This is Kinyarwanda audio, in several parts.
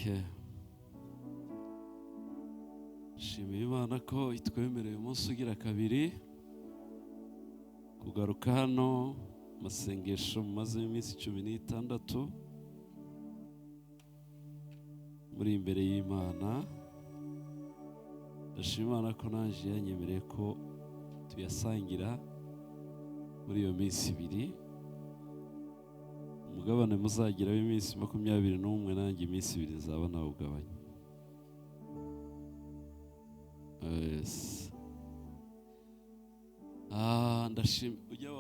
Okay. Shimira Imana ko itwemereye umunsi ugira kabiri kugaruka hano masengesho maze iminsi 16 muri imbere y'Imana. Ndashima Imana ko naje yanyemereye ko tuyasangira muri iyo minsi ibiri. Umugabane muzagira w'iminsi 21 nanjye iminsi ibiri nzaba nawugabanya. Yes. Ndashima ujya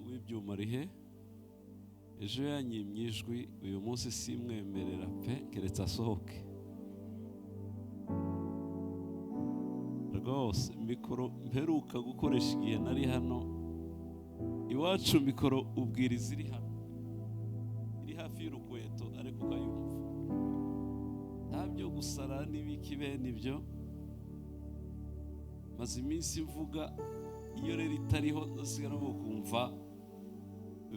w'ibyuma rihe ejo yanyimye ijwi uyu munsi simwemerera pe keretse asohoke rwose. Mikoro mperuka gukoresha igihe nari hano iwacu, mikoro ubwiriza iri hano iri hafi y'urukweto ariko ukayumva ntabyo gusara n'ibiki bene ibyo. Maze iminsi mvuga iyo rero itariho ndasigara kumva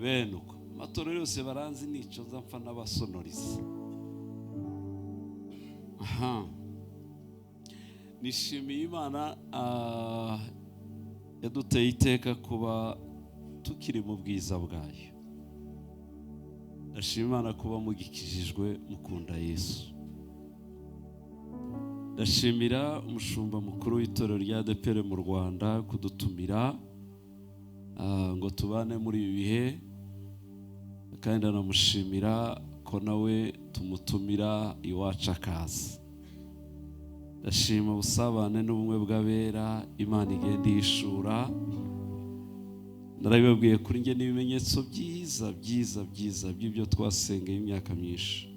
bene uko amatorero yose baranzi nico nzapfa n'abasonoriza. Nishimiye Imana yaduteye iteka kuba tukiri mu bwiza bwayo. Ndashima Imana kuba mugikijijwe mukunda Yesu. Ndashimira umushumba mukuru w'itorero rya ADEPR mu Rwanda kudutumira ngo tubane muri ibi bihe, kandi namushimira ko nawe tumutumira iwacu akaza. Ndashima ubusabane n'ubumwe bw'abera Imana igenda yishura. Narabibabwiye kuri nge n'ibimenyetso byiza by'ibyo twasengeye imyaka myinshi.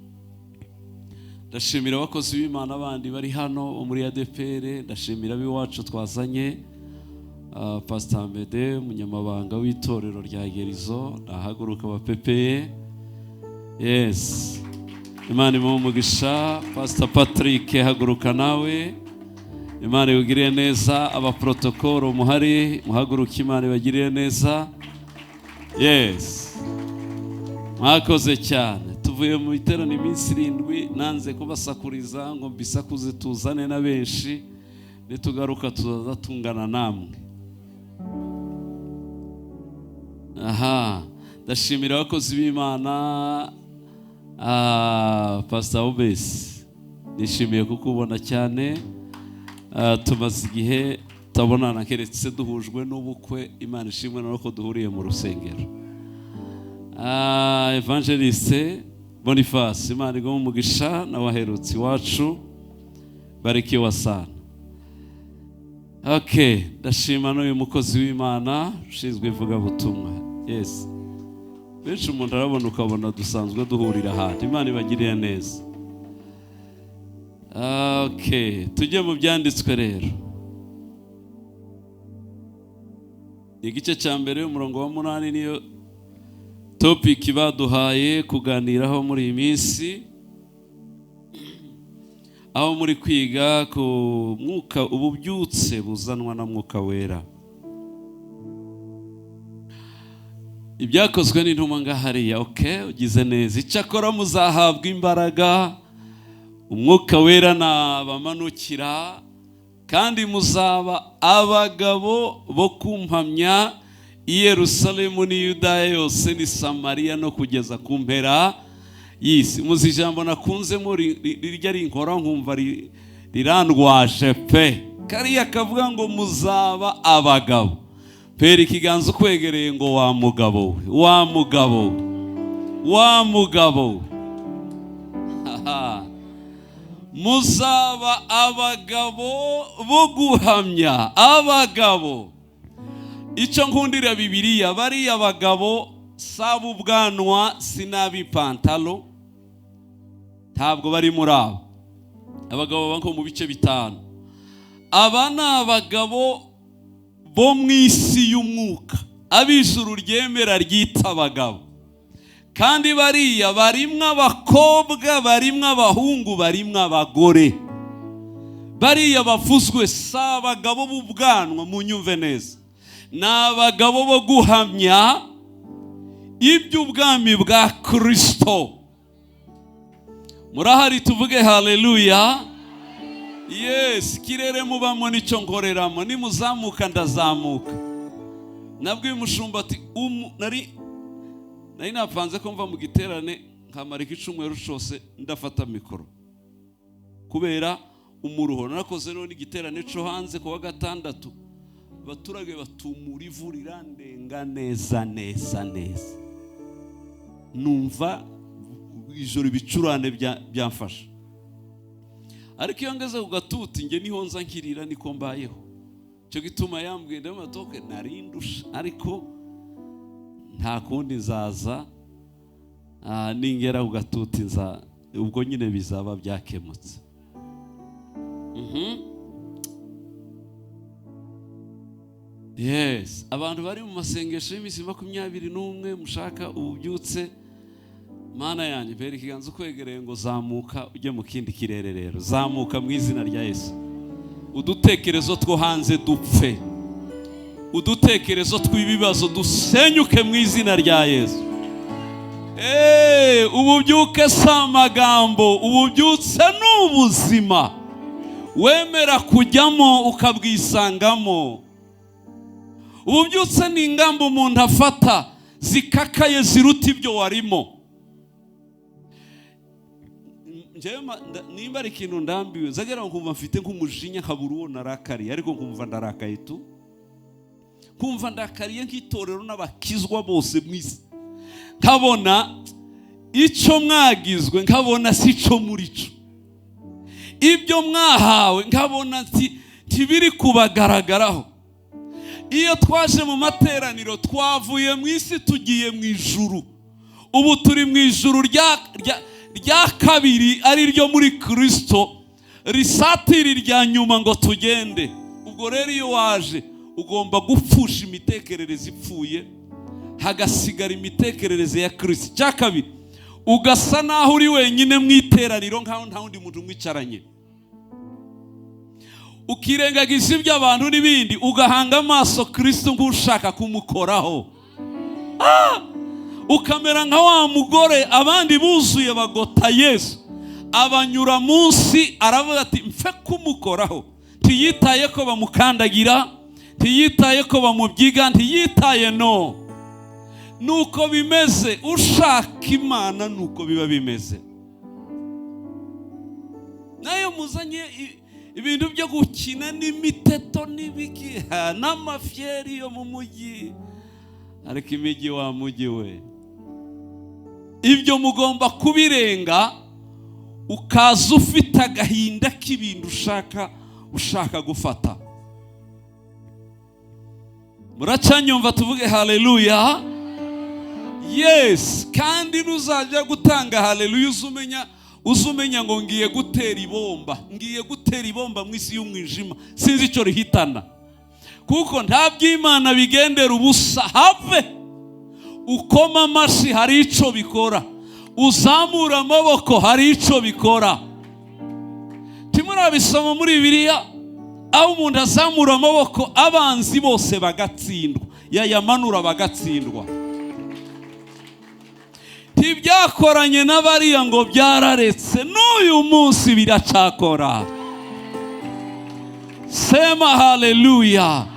Ndashimira abakozi b'Imana abandi bari hano muri ADEPR. Ndashimira abiwacu twazanye, Pastor Mede umunyamabanga w'itorero rya Gerizo, nahaguruka abapepeye. Yes, Imana imuhe umugisha. Pastor Patrick haguruka nawe, Imana ibagirire neza. Aba protocol muhari muhaguruka, Imana ibagirire neza. Yes, mwakoze cyane. Tuvuye mu iterano iminsi 7 nanze kubasakuriza ngo mbisakuze tuzane na benshi, nitugaruka tuzaza tungana namwe. Ndashimira abakozi b'Imana. Pastor Obes nishimiye kukubona cyane. Tumaze igihe tabonana keretse duhujwe n'ubukwe. Imana ishimwe nuko duhuriye mu rusengero. Evangeliste Boniface Imana igomba umugisha n'abaherutsi wacu barikiwe sana. Okay, ndashima n'uyu mukozi w'Imana ushinzwe ivuga butumwa. Yes, benshi umuntu arabona ukabona dusanzwe duhurira handi. Imana ibagiriye neza. Okay, tujye mu byanditswe rero. Igice cya mbere umurongo wa 8 niyo topic baduhaye kuganiraho muri iyi minsi, aho muri kwiga ku mwuka ububyutse buzanwa na mwuka wera. Ibyakozwe n'intumwa ngahariya. Okay, ugize neza. Icyakora muzahabwa imbaraga umwuka wera nabamanukira, kandi muzaba abagabo bo kumpamya i Yerusalemu ni Yudaya yose ni Samariya no kugeza ku mpera y'isi. Muzi ijambo nakunze muri rirya rinkora nkumva rirandwaje pe. Kariya kavuga ngo muzaba abagabo. Pera ikiganza ukwegereye ngo wa mugabo we, wa mugabo we, wa mugabo we. Muzaba abagabo bo guhamya. Abagabo, icyo nkundira Bibiliya, bariya abagabo saba ubwanwa sinabi pantalo, ntabwo bari muri abo. Abagabo banko mu bice 5. Aba ni abagabo bo mu isi y'umwuka, ab'ijuru ryemera ryita abagabo. Kandi bariya barimwe abakobwa, barimwe abahungu, barimwe abagore. Bariya bavuzwe saba abagabo b'ubwanwa, munyumve neza, ni abagabo bo guhamya iby'ubwami bwa Kristo. Murahari tuvuge haleluya. Yes, kirere mubamo nicyo ngoreramo, nimuzamuka ndazamuka. Nabwiye umushumba ati nari napanze ko mva mu giterane nkamarika icumweru cyose ndafata mikoro kubera umuruho. Narakoze none igiterane cyo hanze ku wa gatandatu, abaturage batumura ivu rirandenga neza, numva ijoro ibicurane byamfasha. Ariko iyo ngeze ku gatuti nge niho nza nkirira, niko mbayeho. Cyo gituma yambwiye ndamatoke narindusha, ariko nta kundi nzaza ningera ku gatuti ubwo nyine bizaba byakemutse. Yes, abantu bari mu masengesho y'iminsi 21 mushaka ububyutse, Mana yanjye mbere ikiganza ukwegereye ngo zamuka ujye mu kindi kirere. Rero zamuka mu izina rya Yesu. Udutekerezo two hanze dupfe, udutekerezo tw'ibibazo dusenyuke mu izina rya Yesu. Ububyuke si amagambo, ububyutse n'ubuzima wemera kujyamo ukabwisangamo. Ububyutse ni ingamba umuntu afata zikakaye ziruta ibyo warimo. Nimba ari ikintu ndambiwe nzagera nkumva mfite nk'umujinya nkabura uwo narakariye, ariko nkumva ndarakaye tu, nkumva ndakariye nk'itorero n'abakizwa bose mu isi, nkabona icyo mwagizwe nkabona si cyo muri cyo, ibyo mwahawe nkabona ntibiri kubagaragaraho. Iyo twaje mu materaniro twavuye mu isi tugiye mu ijuru, ubu turi mu ijuru rya kabiri, ari ryo muri Kristo, risatiri rya nyuma ngo tugende. Ubwo rero iyo waje ugomba gupfusha imitekerereze ipfuye, hagasigara imitekerereze ya Kristo. Cya kabiri, ugasa naho uri wenyine mu iteraniro nkaho nta wundi muntu mwicaranye, ukirengagiza iby'abantu n'ibindi, ugahanga amaso Kristo nk'ushaka kumukoraho. Ukamera nka wa mugore abandi buzuye bagota Yesu, abanyura munsi aravuga ati mfe kumukoraho. Ntiyitaye ko bamukandagira, ntiyitaye ko bamubyiga, ntiyitaye no. Nuko bimeze ushaka Imana, nuko biba bimeze. Nayo muzanye ibintu byo gukina n'imiteto n'ibigiha n'amafyeri yo mu mujyi, ariko imijyi wa mujyi we, ibyo mugomba kubirenga ukaza ufite agahinda k'ibintu ushaka gufata. Muracanyumva tuvuge haleluya. Yes, kandi nuzajya gutanga haleluya uzumenya ngo ngiye gutera ibomba mu isi y'umwijima, sinzi icyo rihitana, kuko nta by'Imana bigendera ubusa. Have ukoma amashi hari icyo bikora, uzamura amaboko hari icyo bikora. Timurabisoma muri Bibiliya aho umuntu azamura amaboko abanzi bose bagatsindwa, yayamanura bagatsindwa. Ntibyakoranye n'abariya ngo byararetse, n'uyu munsi biracakora. Sema haleluya.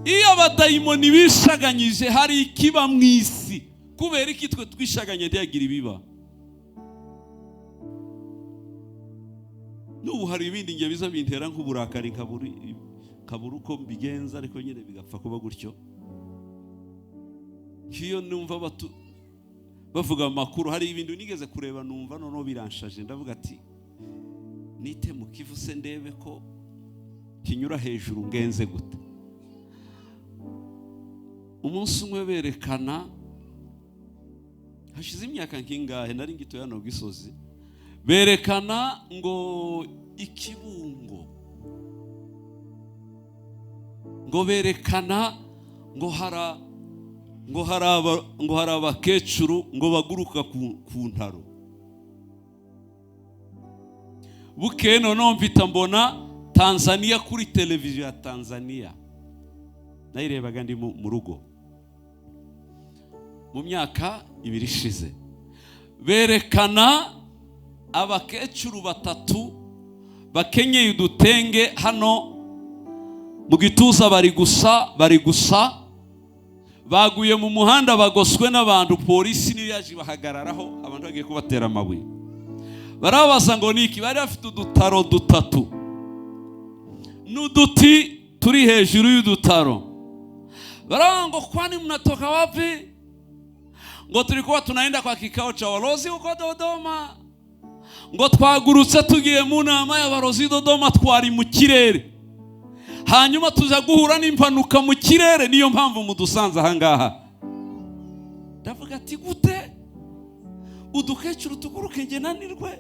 Iyo abadayimoni bishaganyije hari ikiba mu isi, kubera iki twe twishaganye ntiyagira ibiba. N'ubu hari ibindi nge biza bintera nk'uburakari nkabura uko mbigenza, ariko nyine bigapfa kuba gutyo. Kiyo numva bavuga amakuru, hari ibintu nigeze kureba numva noneho biranshaje, ndavuga ati nite mu kivu se ndebe ko kinyura hejuru ngenze gute. Umunsi umwe berekana, hashize imyaka nkingahe, nari ngitoya no gisozi, berekana ngo ikibungo, ngo berekana ngo hari abakecuru ngo baguruka ku ntaro. Bukeye noneho mpita mbona Tanzania kuri televiziyo ya Tanzania, nayirebaga ndi mu rugo mu myaka 2 ishize. berekana abakecuru batatu bakenyeye udutenge hano mu gituza, bari gusa baguye mu muhanda, bagoswe n'abantu. Polisi niyo yaje bahagararaho, abantu bagiye kubatera amabuye. Barabaza ngo niki, bari bafite udutaro dutatu n'uduti turi hejuru y'udutaro. Barabaza ngo kwani mnatoka wapi? Ngo tulikuwa tunaenda kwa kikao cha walozi huko Dodoma. Ngo twagurutse tugiye mu nama y'abarozi Dodoma, twari mu kirere, hanyuma tuza guhura n'impanuka mu kirere, niyo mpamvu mudusanze aha ngaha. Ndavuga ati gute udukecuru tuguruke nge nanirwe?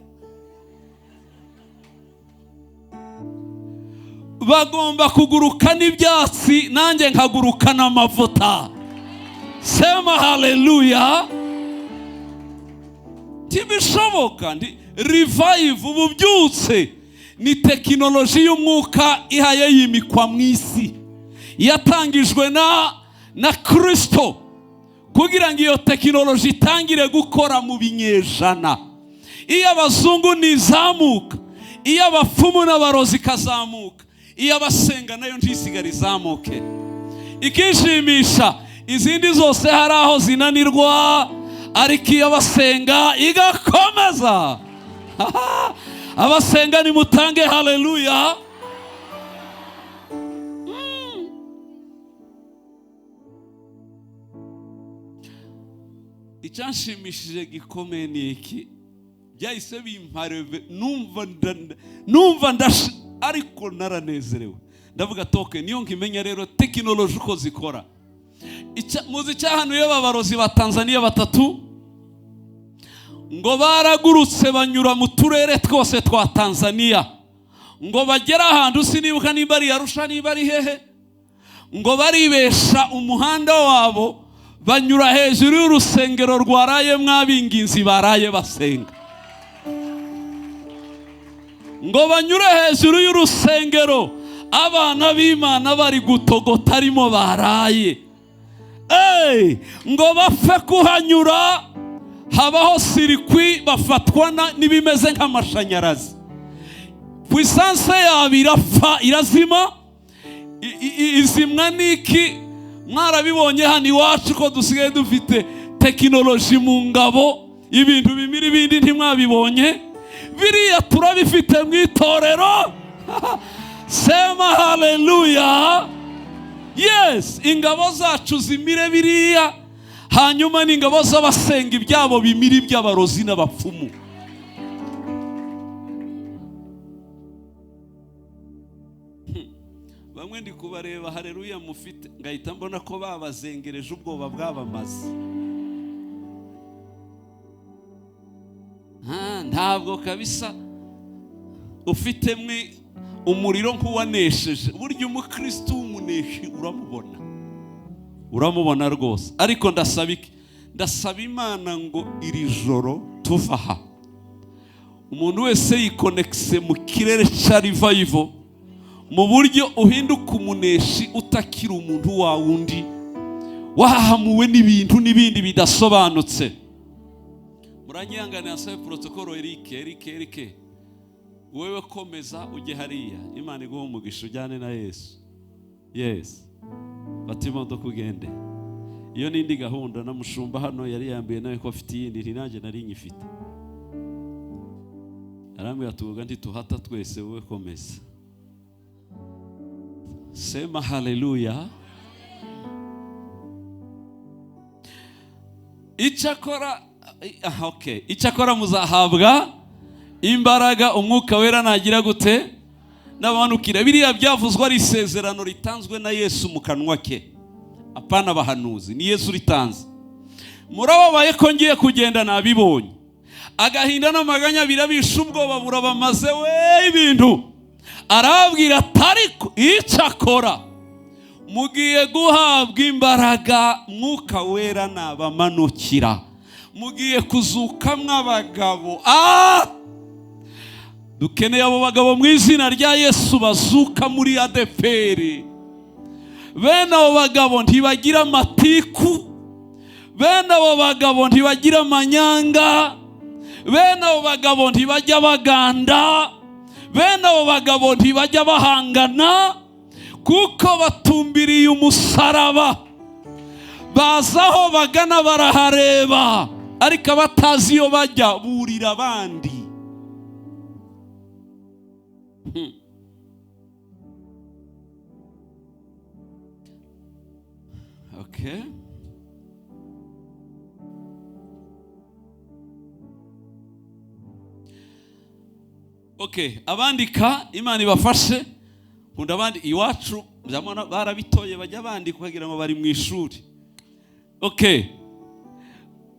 Bagomba kuguruka n'ibyatsi, nanjye nkaguruka n'amavuta. Sema haleluya. Tibishoboka. Revive, ububyutse, ni tekinoloji y'umwuka ihaye yimikwa mu isi, yatangijwe na Kristo kugira ngo iyo tekinoloji itangire gukora mu binyejana. Iyo abazungu nizamuka, iyo abapfumu n'abarozi kazamuka, iyo abasenga nayo ntisigara izamuke. Ikishimisha, izindi zose hari aho zinanirwa, ariko iyo abasenga igakomeza. Abasenga nimutange haleluya. Icyanshimishije gikomeye ni iki, byahise bimpareve, numva ariko naranezerewe. Ndavuga toke niyo nkimenya rero tekinoloji uko zikora. Muzi cyahanuye babarozi ba Tanzania batatu, ngo baragurutse banyura mu turere twose twa Tanzania, ngo bagera ahantu sinibuka niba ari Arusha niba ari hehe, ngo baribesha umuhanda wabo, banyura hejuru y'urusengero rwaraye mwabinginzi baraye basenga. Ngo banyure hejuru y'urusengero, abana b'Imana bari gutogota arimo baraye. Ngo bapfe kuhanyura, habaho sirikwi, bafatwa n'ibimeze nk'amashanyarazi. Puissance yabo irazima. Izimwa niki? Mwarabibonye hano iwacu ko dusigaye dufite tekinoloji mu ngabo, ibintu bimira ibindi ntimwabibonye. Biriya turabifite mu itorero. Sema haleluya. Yes, ingabo zacu zimire biriya, hanyuma n'ingabo z'abasenga ibyabo bimira iby'abarozi n'abapfumu. Bamwe ndi kubareba haleluya mufite, ngahita mbona ko babazengereje ubwoba bwabamaze. Ntabwo kabisa ufite mwe umuriro nk'uwanesheje. Burya umukristo w'umuneshi uramubona rwose. Ariko ndasaba Imana ngo iri joro tuva aha, umuntu wese yikonekise mu kirere cya revival, mu buryo uhinduka umuneshi utakiri umuntu wa wundi wahahamuwe n'ibintu n'ibindi bidasobanutse. Muranyihanganira sabe protocol Eric, wewe komeza ujye hariya, Imana iguhe umugisha ujyane na Yesu. Yes, batima ndokugende. Iyo nindi gahunda na mushumba hano yari yambiye nawe ko afite yindi, nanjye nari nyifite. Arambwira tuvuga ndi tuhata twese, wowe komeza. Sema haleluya. Icyakora muzahabwa imbaraga umwuka wera nagira gute n'abanukira. Biriya byavuzwe ari isezerano ritanzwe na Yesu mu kanwa ke, apana abahanuzi, ni Yesu ritanze. Murababaye ko ngiye kugenda nabibonye, agahinda n'amaganya birabisha, ubwoba burabamaze we ibintu. Arabwira atariko icyakora mugiye guhabwa imbaraga, mwuka wera nabamanukira, mugiye kuzuka mw'abagabo. Dukeneye abo bagabo mu izina rya Yesu bazuka muri ADPR. Bene abo bagabo ntibagira amatiku, bene abo bagabo ntibagira amanyanga, bene abo bagabo ntibajya baganda, bene abo bagabo ntibajya bahangana, kuko batumbiriye umusaraba. Baza aho bagana barahareba, ariko abatazi iyo bajya burira abandi. Okay. Okay, abandika Imana ibafashe. Nkunda abandi iwacu barabitoye bajya bandika kugira ngo bari mu ishuri. Okay.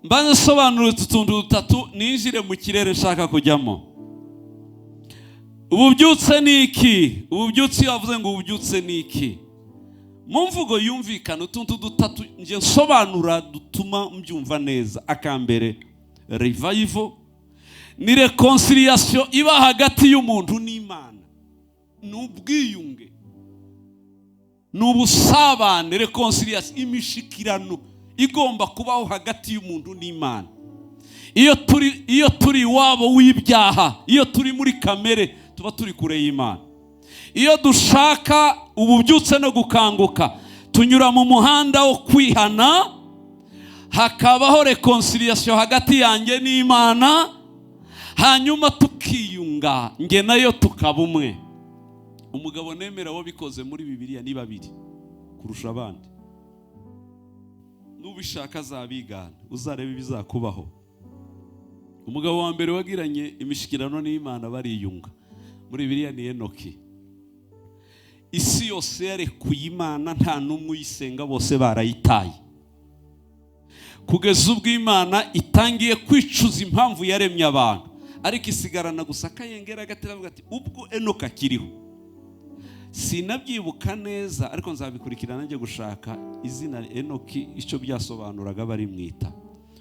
Mbanze sobanura utuntu dutatu ninjire mu kirere nshaka kujyamo. Ububyutse ni iki? Ububyutse yavuze ngo ububyutse ni iki? Mu mvugo yumvikana utuntu dutatu nje nsobanura dutuma mbyumva neza. Akambere, revival ni reconciliation iba hagati y'umuntu n'Imana. N'ubwiyunge, n'ubusabane, reconciliation, imishikirano igomba kubaho hagati y'umuntu n'Imana. Iyo turi wabo w'ibyaha, iyo turi muri kamere, tuba turi kure y'Imana. Iyo dushaka ububyutse no gukanguka, tunyura mu muhanda wo kwihana, hakabaho reconciliation hagati yanjye n'Imana, hanyuma tukiyunga, nge nayo tukaba umwe. Umugabo nemera wo bikoze muri Bibiliya ni babiri kurusha abandi. Nubishaka azabigana, uzarebe bizakubaho. Umugabo wa mbere wagiranye imishikirano n'Imana bariyunga muri Bibiliya ni Enoki. Isi yose yarekuye Imana, nta n'umwe uyisenga, bose barayitaye. Kugeza ubwo Imana itangiye kwicuza impamvu yaremye abantu, ariko isigarana gusa akayengera gatera avuga ati ubwo Enoki akiriho. Sinabyibuka neza, ariko nzabikurikirana njye gushaka izina Enoki icyo byasobanuraga bari mwita.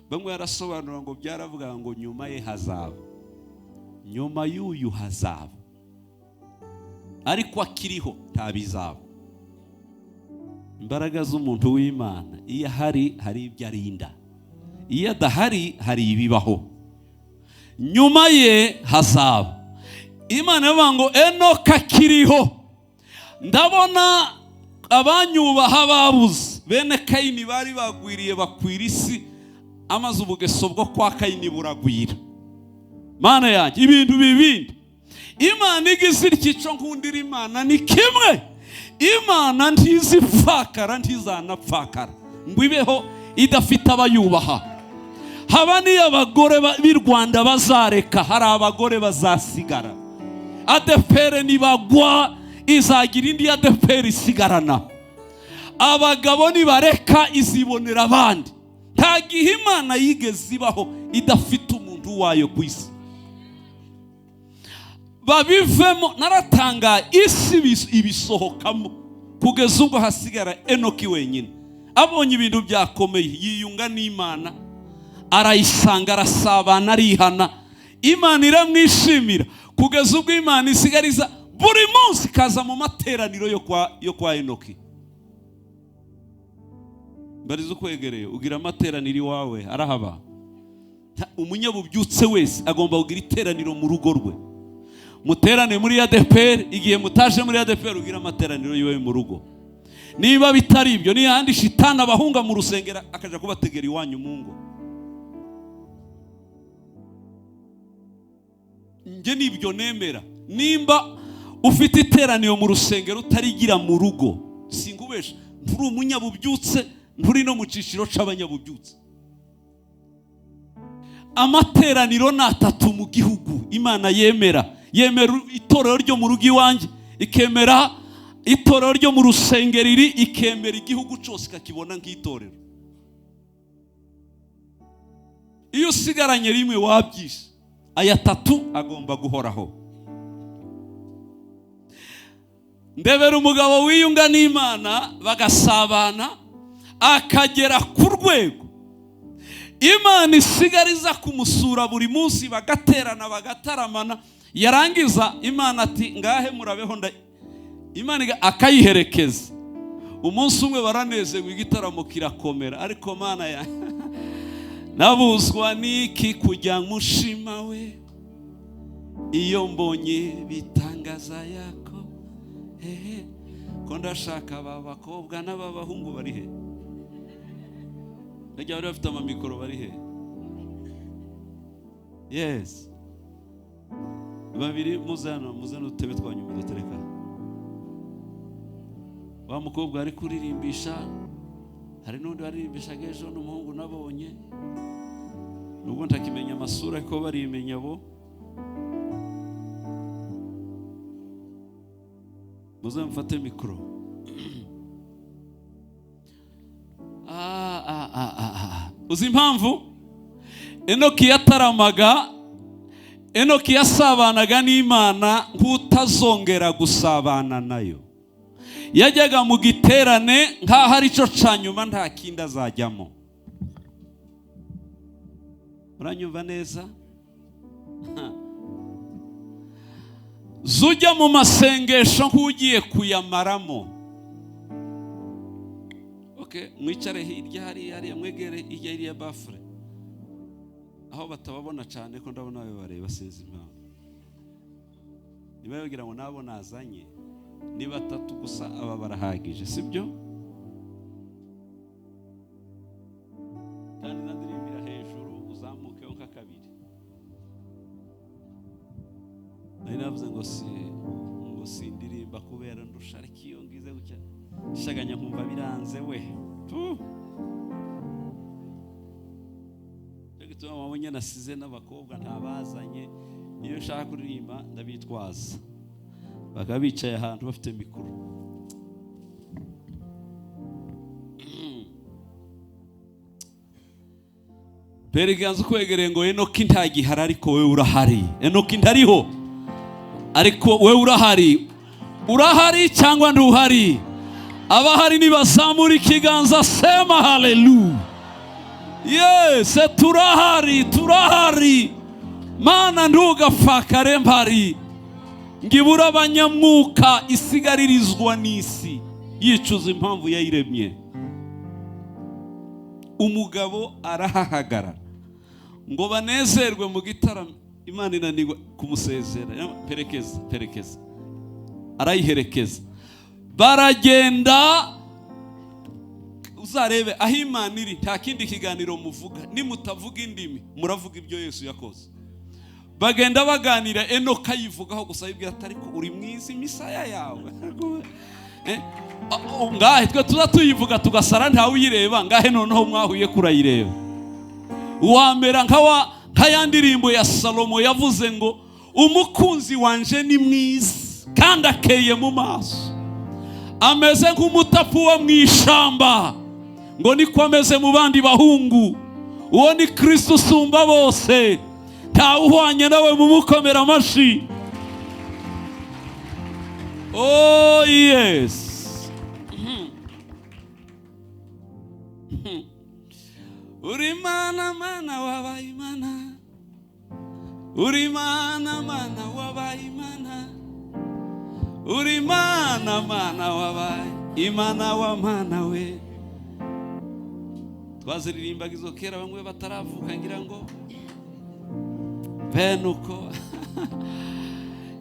Bamwe yarasobanura ngo byaravuga ngo nyuma ye hazaba, nyuma y'uyu hazaba, ariko akiriho ntabizaba. Imbaraga z'umuntu w'Imana iyo hari ibyo arinda, iyo adahari hari ibibaho. Nyuma ye hazaba. Imana yavuga ngo Enoki akiriho. Ndabona abanyubaha babuze. Bene Kayini bari bagwiriye bakwira isi, amaze ubugeso bwo kwa Kayini buragwira. Mana yanjye ibintu bibindi. Imana igize ikico nkundira Imana ni kimwe. Imana ntizipfakara, ntizanapfakara ngo ibeho idafite abayubaha. Haba niyo abagore b'i Rwanda bazareka, hari abagore bazasigara. ADEPR nibagwa izagira indi ADEPR isigarana. Abagabo nibareka izibonera abandi. Nta gihe Imana yigeze ibaho idafite umuntu wayo ku isi. Babivemo. Naratanga isi ibisohokamo kugeza ubwo hasigara Enoki wenyine. Abonye ibintu byakomeye, yiyunga n'Imana, arayisanga, arasabana, arihana. Imana iramwishimira kugeza ubwo Imana isigariza buri munsi kaza mu materaniro yo kwa Enoki. Barizo kwegereye ugira amateraniro iwawe arahaba. Umunyabubyutse wese agomba kugira iteraniro mu rugo rwe. Muterane muri ADEPR, igihe mutaje muri ADEPR ugira amateraniro yiwe mu rugo. Niba bitari ibyo, ni handi shitana abahunga mu rusengero akaja kubategera iwanyu mu ngo. Nge nibyo nemera. Nimba ufite iteraniro mu rusengero utarigira mu rugo, singubesha, nturi umunyabubyutse, nturi no mu ciciro c'abanyabubyutse. Amateraniro natatu mu gihugu Imana yemera itorero ryo mu rugo iwanjye, ikemera itorero ryo mu rusengero iri, ikemera igihugu cyose kakibona nk'itorero. Iyo usigaranye rimwe wabyishe, aya tatu agomba guhoraho. Ndebera umugabo wiyunga n'Imana bagasabana, akagera ku rwego Imana isigariza kumusura buri munsi, bagaterana bagataramana. Yarangiza Imana ati ngahe murabeho, Imana nabuzwa niki kujya mushima we iyo mbonye bitangaza yako. Ko ndashaka aba bakobwa n'aba bahungu bari he? Bajya bari bafite amamikoro bari he? Yes, babiri muzano utebe twanyuma dutereka. Wa mukobwa ari kuririmbisha, hari n'undi baririmbisha ejo n'umuhungu nabonye, nubwo ntakimenya amasura ko barimenya bo. Muze mfate mikoro. Uzi impamvu Enoki yataramaga, Enoki yasabanaga n'Imana nk'utazongera gusabana nayo. Yajyaga mu giterane nk'aho ari cyo canyuma nta kindi azajyamo. Uranyumva neza? Zujya mu masengesho nk'ugiye kuyamaramo. Okay, mwicare hirya hariya mwegere hirya iriya bafure, aho batababona cyane ko ndabona babe bareba sinzi impamvu. Niba yagira ngo nabo nazanye ni batatu gusa aba barahagije, sibyo? Kandi ndirimbira hejuru uzamuke nka kabiri. Navuze ngo sindirimba kubera ndusha, ariko iyo ngize gutya shaganya nkumva biranze we. Egituma wabonye nasize n'abakobwa ntabazanye, iyo nshaka kuririmba ndabitwaza bakaba bicaye ahantu bafite mikoro. Periganzo kwegereye ngo Enoki ntagihara ariko we urahari. Enoki ntariho ariko we urahari. Urahari cyangwa ntuhari? Abahari nibazamura ikiganza sema haleluya. Yes, turahari. Mana ntugapfakare mpari. Ngibura abanyamwuka isigaririzwa n'isi yicuza impamvu yayiremye. Umugabo arahahagara ngo banezerwe mu gitaramo, Imana inanirwa kumusezera. Perekeza arayiherekeza, baragenda. Uzarebe aho Imana iri, nta kindi kiganiro muvuga. Nimutavuga indimi muravuga ibyo Yesu yakoze. Bagenda baganira, Enoka yivugaho gusa yibwira atari ko uri mwiza imisaya yawe. Ngahe twe tuza tuyivuga tugasara ntawe uyireba, ngahe noneho mwahuye kurayireba. Uwamera nkaya ndirimbo ya Salomo yavuze ngo umukunzi wanje ni mwiza kandi akeye mu maso, ameze nk'umutapu wo mwishamba, ngo niko ameze mu bandi bahungu. Uwo ni Kristo usumba bose, nta uhwanye nawe mu mukomera amashi. Oh yes. Uri mana wabaye Imana, uri mana wabaye Imana, uri mana wabaye Imana wa mana we. Twaziririmbaga izo kera bamwe bataravuka ngira ngo benuko.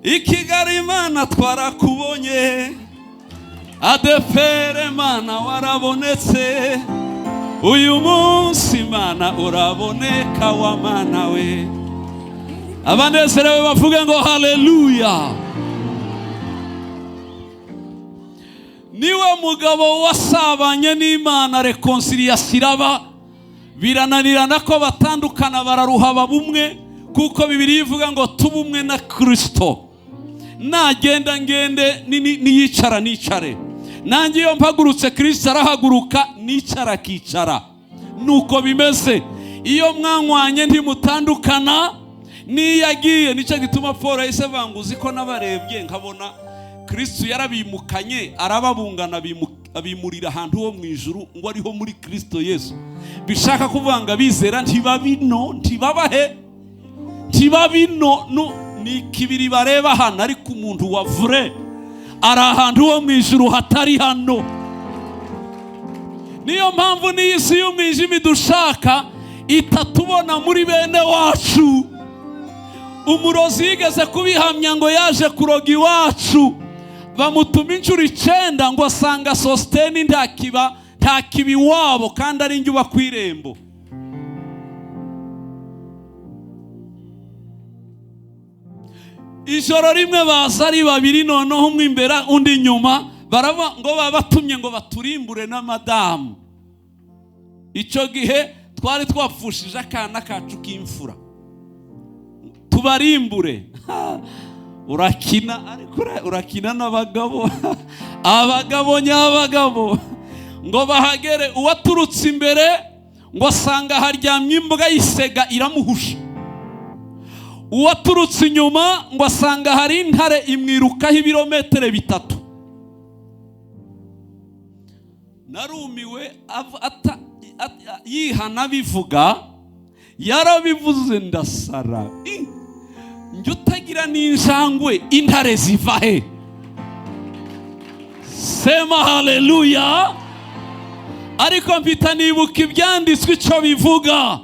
Ikigali Imana twarakubonye, ADEPR Mana warabonetse, uyu munsi Mana uraboneka wa mana we. Abanezerewe bavuge ngo haleluya. Niwe mugabo wasabanye n'Imana, reconciliation iraba, birananirana ko batandukana, bararuha babumwe, kuko Bibiliya ivuga ngo tubumwe na Kristo. Nagenda ngende niyicara nicare, nanjye iyo mpagurutse Kristo arahaguruka, nicara kicara. Nuko bimeze iyo mwanywanye ntimutandukana. Niyagiye nicyo gituma Paul yahise vanguza ko nabarebye nkabona Kristo yarabimukanye, arababungana abimurira ahantu ho mu ijuru, ngo ariho muri Kristo Yesu. Bishaka kuvanga bizera ntibabino ni kibiri bareba hano, ariko umuntu wa vrai ari ahantu ho mu ijuru hatari hano. Niyo mpamvu n'isi y'umwijima dushaka itatubona muri bene wacu. Umurozi yigeze kubihamya ngo yaje kuroga iwacu, bamutuma inshuro 9 ngo asanga Sositeni nta kiba iwabo kandi ari njye uba ku irembo. Ijoro rimwe baza ari babiri, noneho umwe imbere undi inyuma, ngo babatumye ngo baturimbure na madamu. Icyo gihe twari twapfushije akana kacu k'imfura, tubarimbure. Urakina, ariko urakina n'abagabo abagabo nyabagabo. Ngo bahagere, uwaturutse imbere ngo asanga haryamye imbwa y'isega iramuhusha. Uwaturutse inyuma ngo asanga hari intare imwirukaho ibirometero 3. Narumiwe yihana bivuga, yarabivuze ndasara. Njye utagira n'injangwe, intare ziva he? Sema haleluya. Ariko mpita nibuka ibyanditswe icyo bivuga.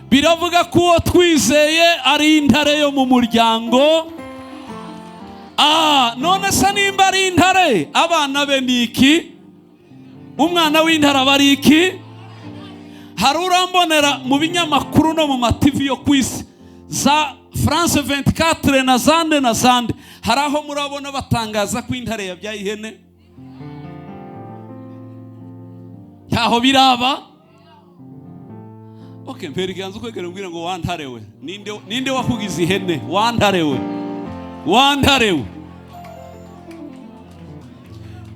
Biravuga ko uwo twizeye ari intare yo mu muryango. None se nimba ari intare, abana be ni iki? Umwana w'intare aba ari iki? Hari urambonera mu binyamakuru no mu mativi yo ku isi za France 24 na zande, hari aho murabona batangaza ko intare yabyaye ihene? Ntaho biraba. Okay, mperiganza kwegera mbwira ngo wantarewe. Ninde wakugize ihene? Wantarewe.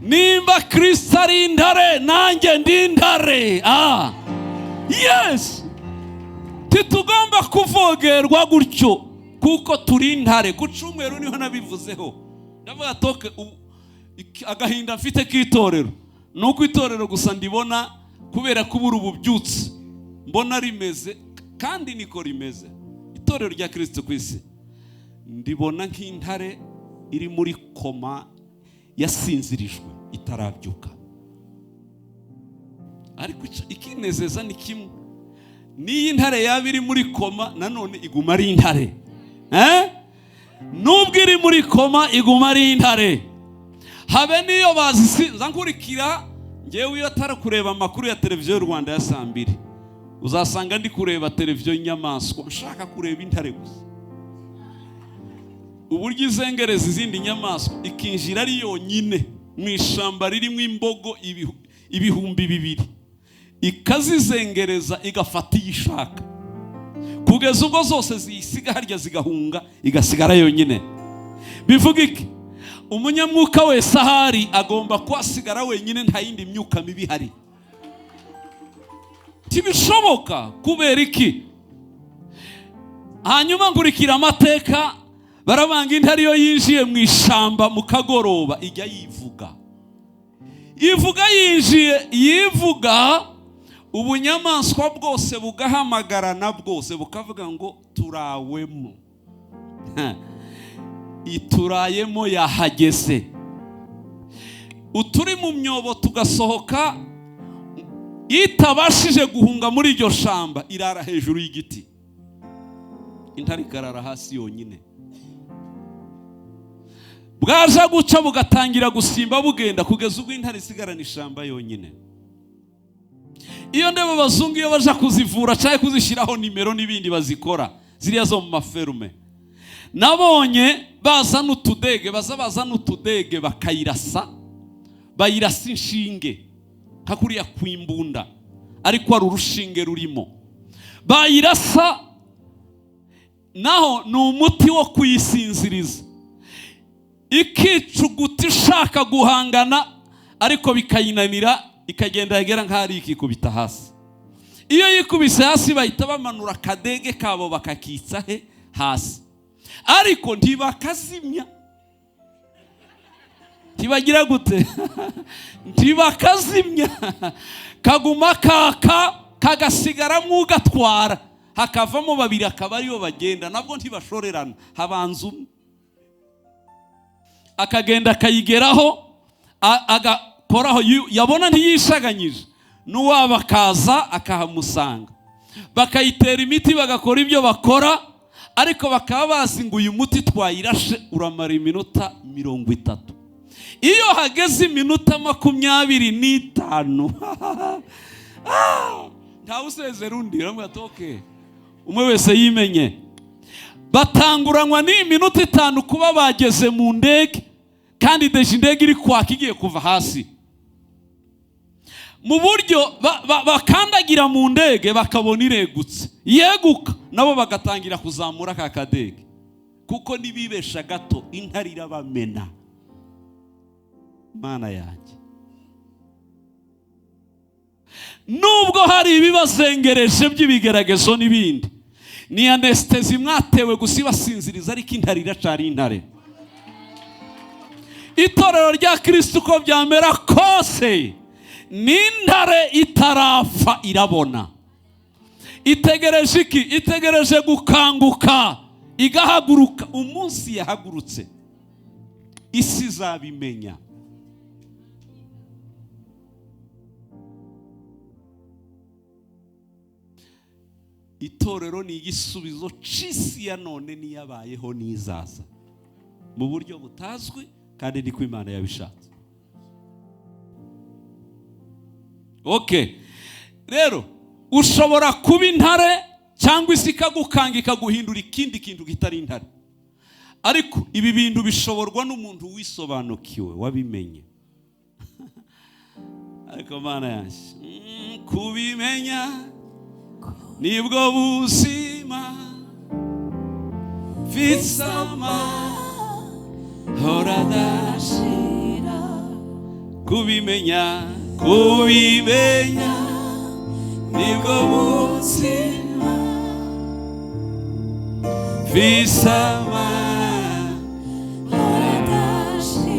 Nimba Kristo ari intare, nanjye ndi intare. Yes. Titugomba kuvogerwa gutyo kuko turi intare. Ku Cyumweru niho nabivuzeho. Ndavuga toke agahinda mfite k'itorero. Nuko itorero gusa ndibona kubera kubura ububyutse. Mbona rimeze kandi niko rimeze. Itorero rya Kristo ku isi ndibona nk'intare iri muri koma, yasinzirijwe itarabyuka. Ariko ikinezeza ni kimwe, niyi intare yaba iri muri koma nanone iguma ari intare. Nubwo iri muri koma iguma ari intare. Habe niyo bazankurikira ngewe iyo atari kureba amakuru ya televiziyo y'u Rwanda ya saa 2, uzasanga ndi kureba televiziyo y'inyamaswa, nshaka kureba intare gusa. Uburyo izengereza izindi nyamaswa ikinjira ari yonyine mu ishamba ririmo imbogo 2,000, ikazizengereza igafata iyishaka, kugeza ubwo zose zisiga harya zigahunga, igasigara yonyine. Bivuga iki? Umunyamwuka wese ahari agomba kwasigara wenyine, nta yindi myuka mibi hari. Tibishoboka. Kubera iki? Hanyuma ngurikira amateka, barabanga intare yo yinjiye mu ishamba mu kagoroba ijya yivuga. Yivuga ubunyamaswa bwose bugahamagarana, bwose bukavuga ngo turawemo. Iturayemo yahageze. Uturi mu myobo tugasohoka, itabashije guhunga muri iryo shamba irara hejuru y'igiti. Intare ikarara hasi yonyine. Bwaje guca bugatangira gusimba bugenda kugeza ubwo intare isigarana ishamba yonyine. Iyo ndebe abazungu iyo baje kuzivura cyangwa kuzishyiraho nimero n'ibindi bazikora, ziriya zo mu maferume, nabonye bazana utudege bakayirasa, bayirasa inshinge kakuriya kwimbunda, ariko ari urushinge rurimo. Bayirasa naho ni umuti wo kuyisinziriza, ikicuguta ishaka guhangana, ariko bikayinanira, ikagenda yagera nk'ari ikikubita hasi. Iyo yikubise hasi bahita bamanura akadege kabo bakakitsa hasi, ariko ntibakazimya. Ntibagira gute? Ntibakazimya. Kaguma kagasigaramo ugatwara, hakavamo 2 akaba ariyo bagenda, nabwo ntibashorerana, habanza umwe akagenda akayigeraho, agakoraho, yabona ntiyishaganyije, n'uwaba akaza akahamusanga. bakayitera imiti bagakora ibyo bakora, ariko bakaba bazi ngo uyu muti twayirashe uramara iminota 30. Iyo hageze iminota 25 ntawe usezera undi, uramwatoke umwe wese yimenye. Batanguranywa n'iminota 5 kuba bageze mu ndege, kandi deje indege iri kwaka igiye kuva hasi, mu buryo bakandagira mu ndege bakabona iregutse, yeguka nabo bagatangira kuzamura ka kadege, kuko nibibesha gato intare irabamena. Mana yanjye, nubwo hari ibibazengereje by'ibigeragezo n'ibindi, ni anestesi mwatewe gusa ibasinziriza, ariko intare iracari intare. Itorero rya Kristo uko byamera kose, n'intare itarapfa irabona. Itegereje iki? Itegereje gukanguka igahaguruka. Umunsi yahagurutse isi izabimenya. Itorero ni igisubizo c'isi ya none niyabayeho nizaza mu buryo butazwi, kandi niko Imana yabishatse. Okay, rero ushobora kuba intare cyangwa isi ikagukanga ikaguhindura ikindi kintu kitari intare, ariko ibi bintu bishoborwa n'umuntu wisobanukiwe wabimenye. Ariko Mana yanjye, kubimenya nibwo buzima mfitsama horadashira. Kubimenya nibwo buzima mfitsama horadashira.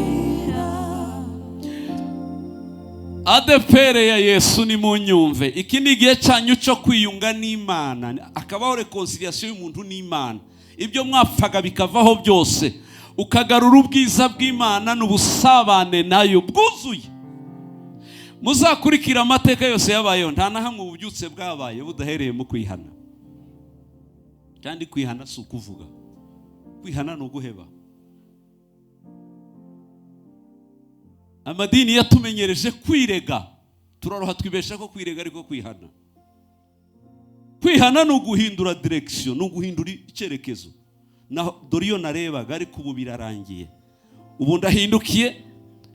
Adepere ya Yesu ni munyumve, iki ni igihe cyanyu cyo kwiyunga n'Imana, akabaho reconciliation y'umuntu n'Imana. Ibyo mwapfaga bikavaho byose, ukagarura ubwiza bw'Imana n'ubusabane nayo bwuzuye. Muzakurikira amateka yose yabayeho, nta na hamwe ububyutse bwabaye budahereye mu kwihana. Kandi kwihana si ukuvuga, kwihana ni uguheba. Amadini yatumenyereje kwirega, turaroha twibesha ko kwirega ariko kwihana. Kwihana ni uguhindura direction, ni uguhindura icyerekezo. Na doriyo narebaga ariko ubu birarangiye, ubu ndahindukiye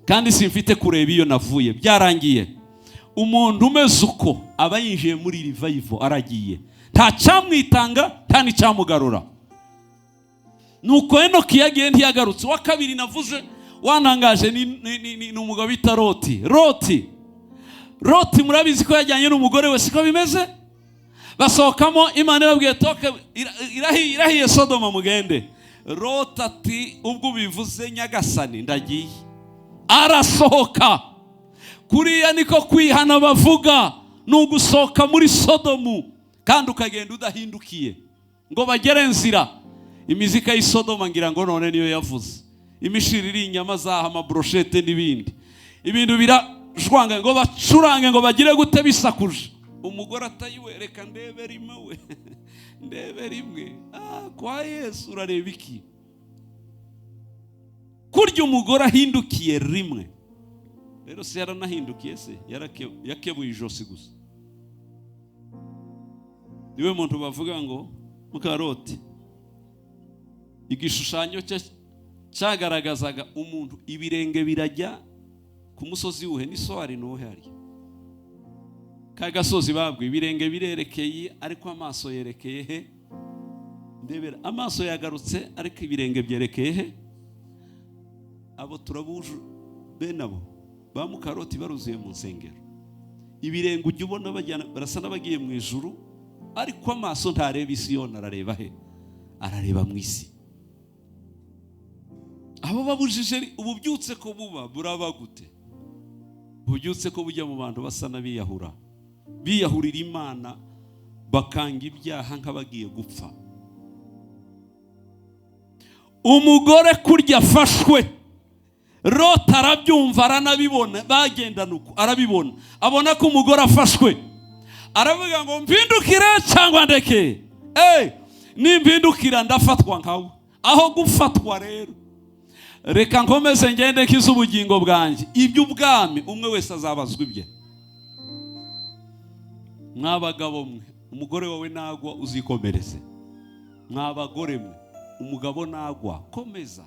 kandi simfite kureba iyo navuye, byarangiye. Umuntu umeze uko aba yinjiye muri revival, aragiye, nta cyamwitanga nta n'icyamugarura. Nuko Enoki yagiye ntiyagarutse. Wa kabiri navuze wanangaje ni umugabo bita Loti murabizi ko yajyanye n'umugore we, siko bimeze? Basohokamo, Imana irabwiye toke irahiye Sodoma mugende. Loti ati ubwo bivuze nyagasani ndagiye. Arasohoka. Kuriya niko kwihana bavuga, nugusohoka muri Sodomu kandi ukagenda udahindukiye ngo bagere nzira. Imizika y'Isodoma ngira ngo none niyo yavuze, imishiriri inyama zaha amabrochette n'ibindi, ibintu birajwanga ngo bacurange ngo bagire gute bisakuje. Umugore atayiwe reka ndebe rimwe we ndebe rimwe. Kwa Yesu urareba iki? Kurya umugore ahindukiye rimwe. Rero se yaranahindukiye se, yakebuye ijosi gusa. Niwe muntu bavuga ngo Mukaroti igishushanyo cyagaragazaga umuntu ibirenge birajya ku musozi wuhe ni soari nuhe hari kagasozi babwe, ibirenge birerekeye ariko amaso yerekeye he? Ndebera amaso yagarutse ariko ibirenge byerekeye he? Abo turabuje benabo ba Mukaroti baruzuye mu nsengero. Ibirenge ujye ubona bajyana barasa n'abagiye mu ijuru, ariko amaso ntareba isi yona, arareba he? Arareba mu isi. Abo babujije ububyutse ko buba buraba gute? Ububyutse ko bujya mu bantu basa n'abiyahura, biyahurira Imana, bakanga ibyaha nk'abagiye gupfa. Umugore kurya afashwe, Loti arabyumva aranabibona, bagendana uko arabibona, abona ko umugore afashwe, aravuga ngo mpindukire cyangwa ndeke. Nimpindukira ndafatwa nkawe. Aho gufatwa rero, reka nkomeze ngende kiza ubugingo bwanjye. Iby'ubwami umwe wese azabazwa ibye. Mwabagabo mwe, umugore wawe nagwa uzikomereze. Mwabagore mwe, umugabo nagwa komeza.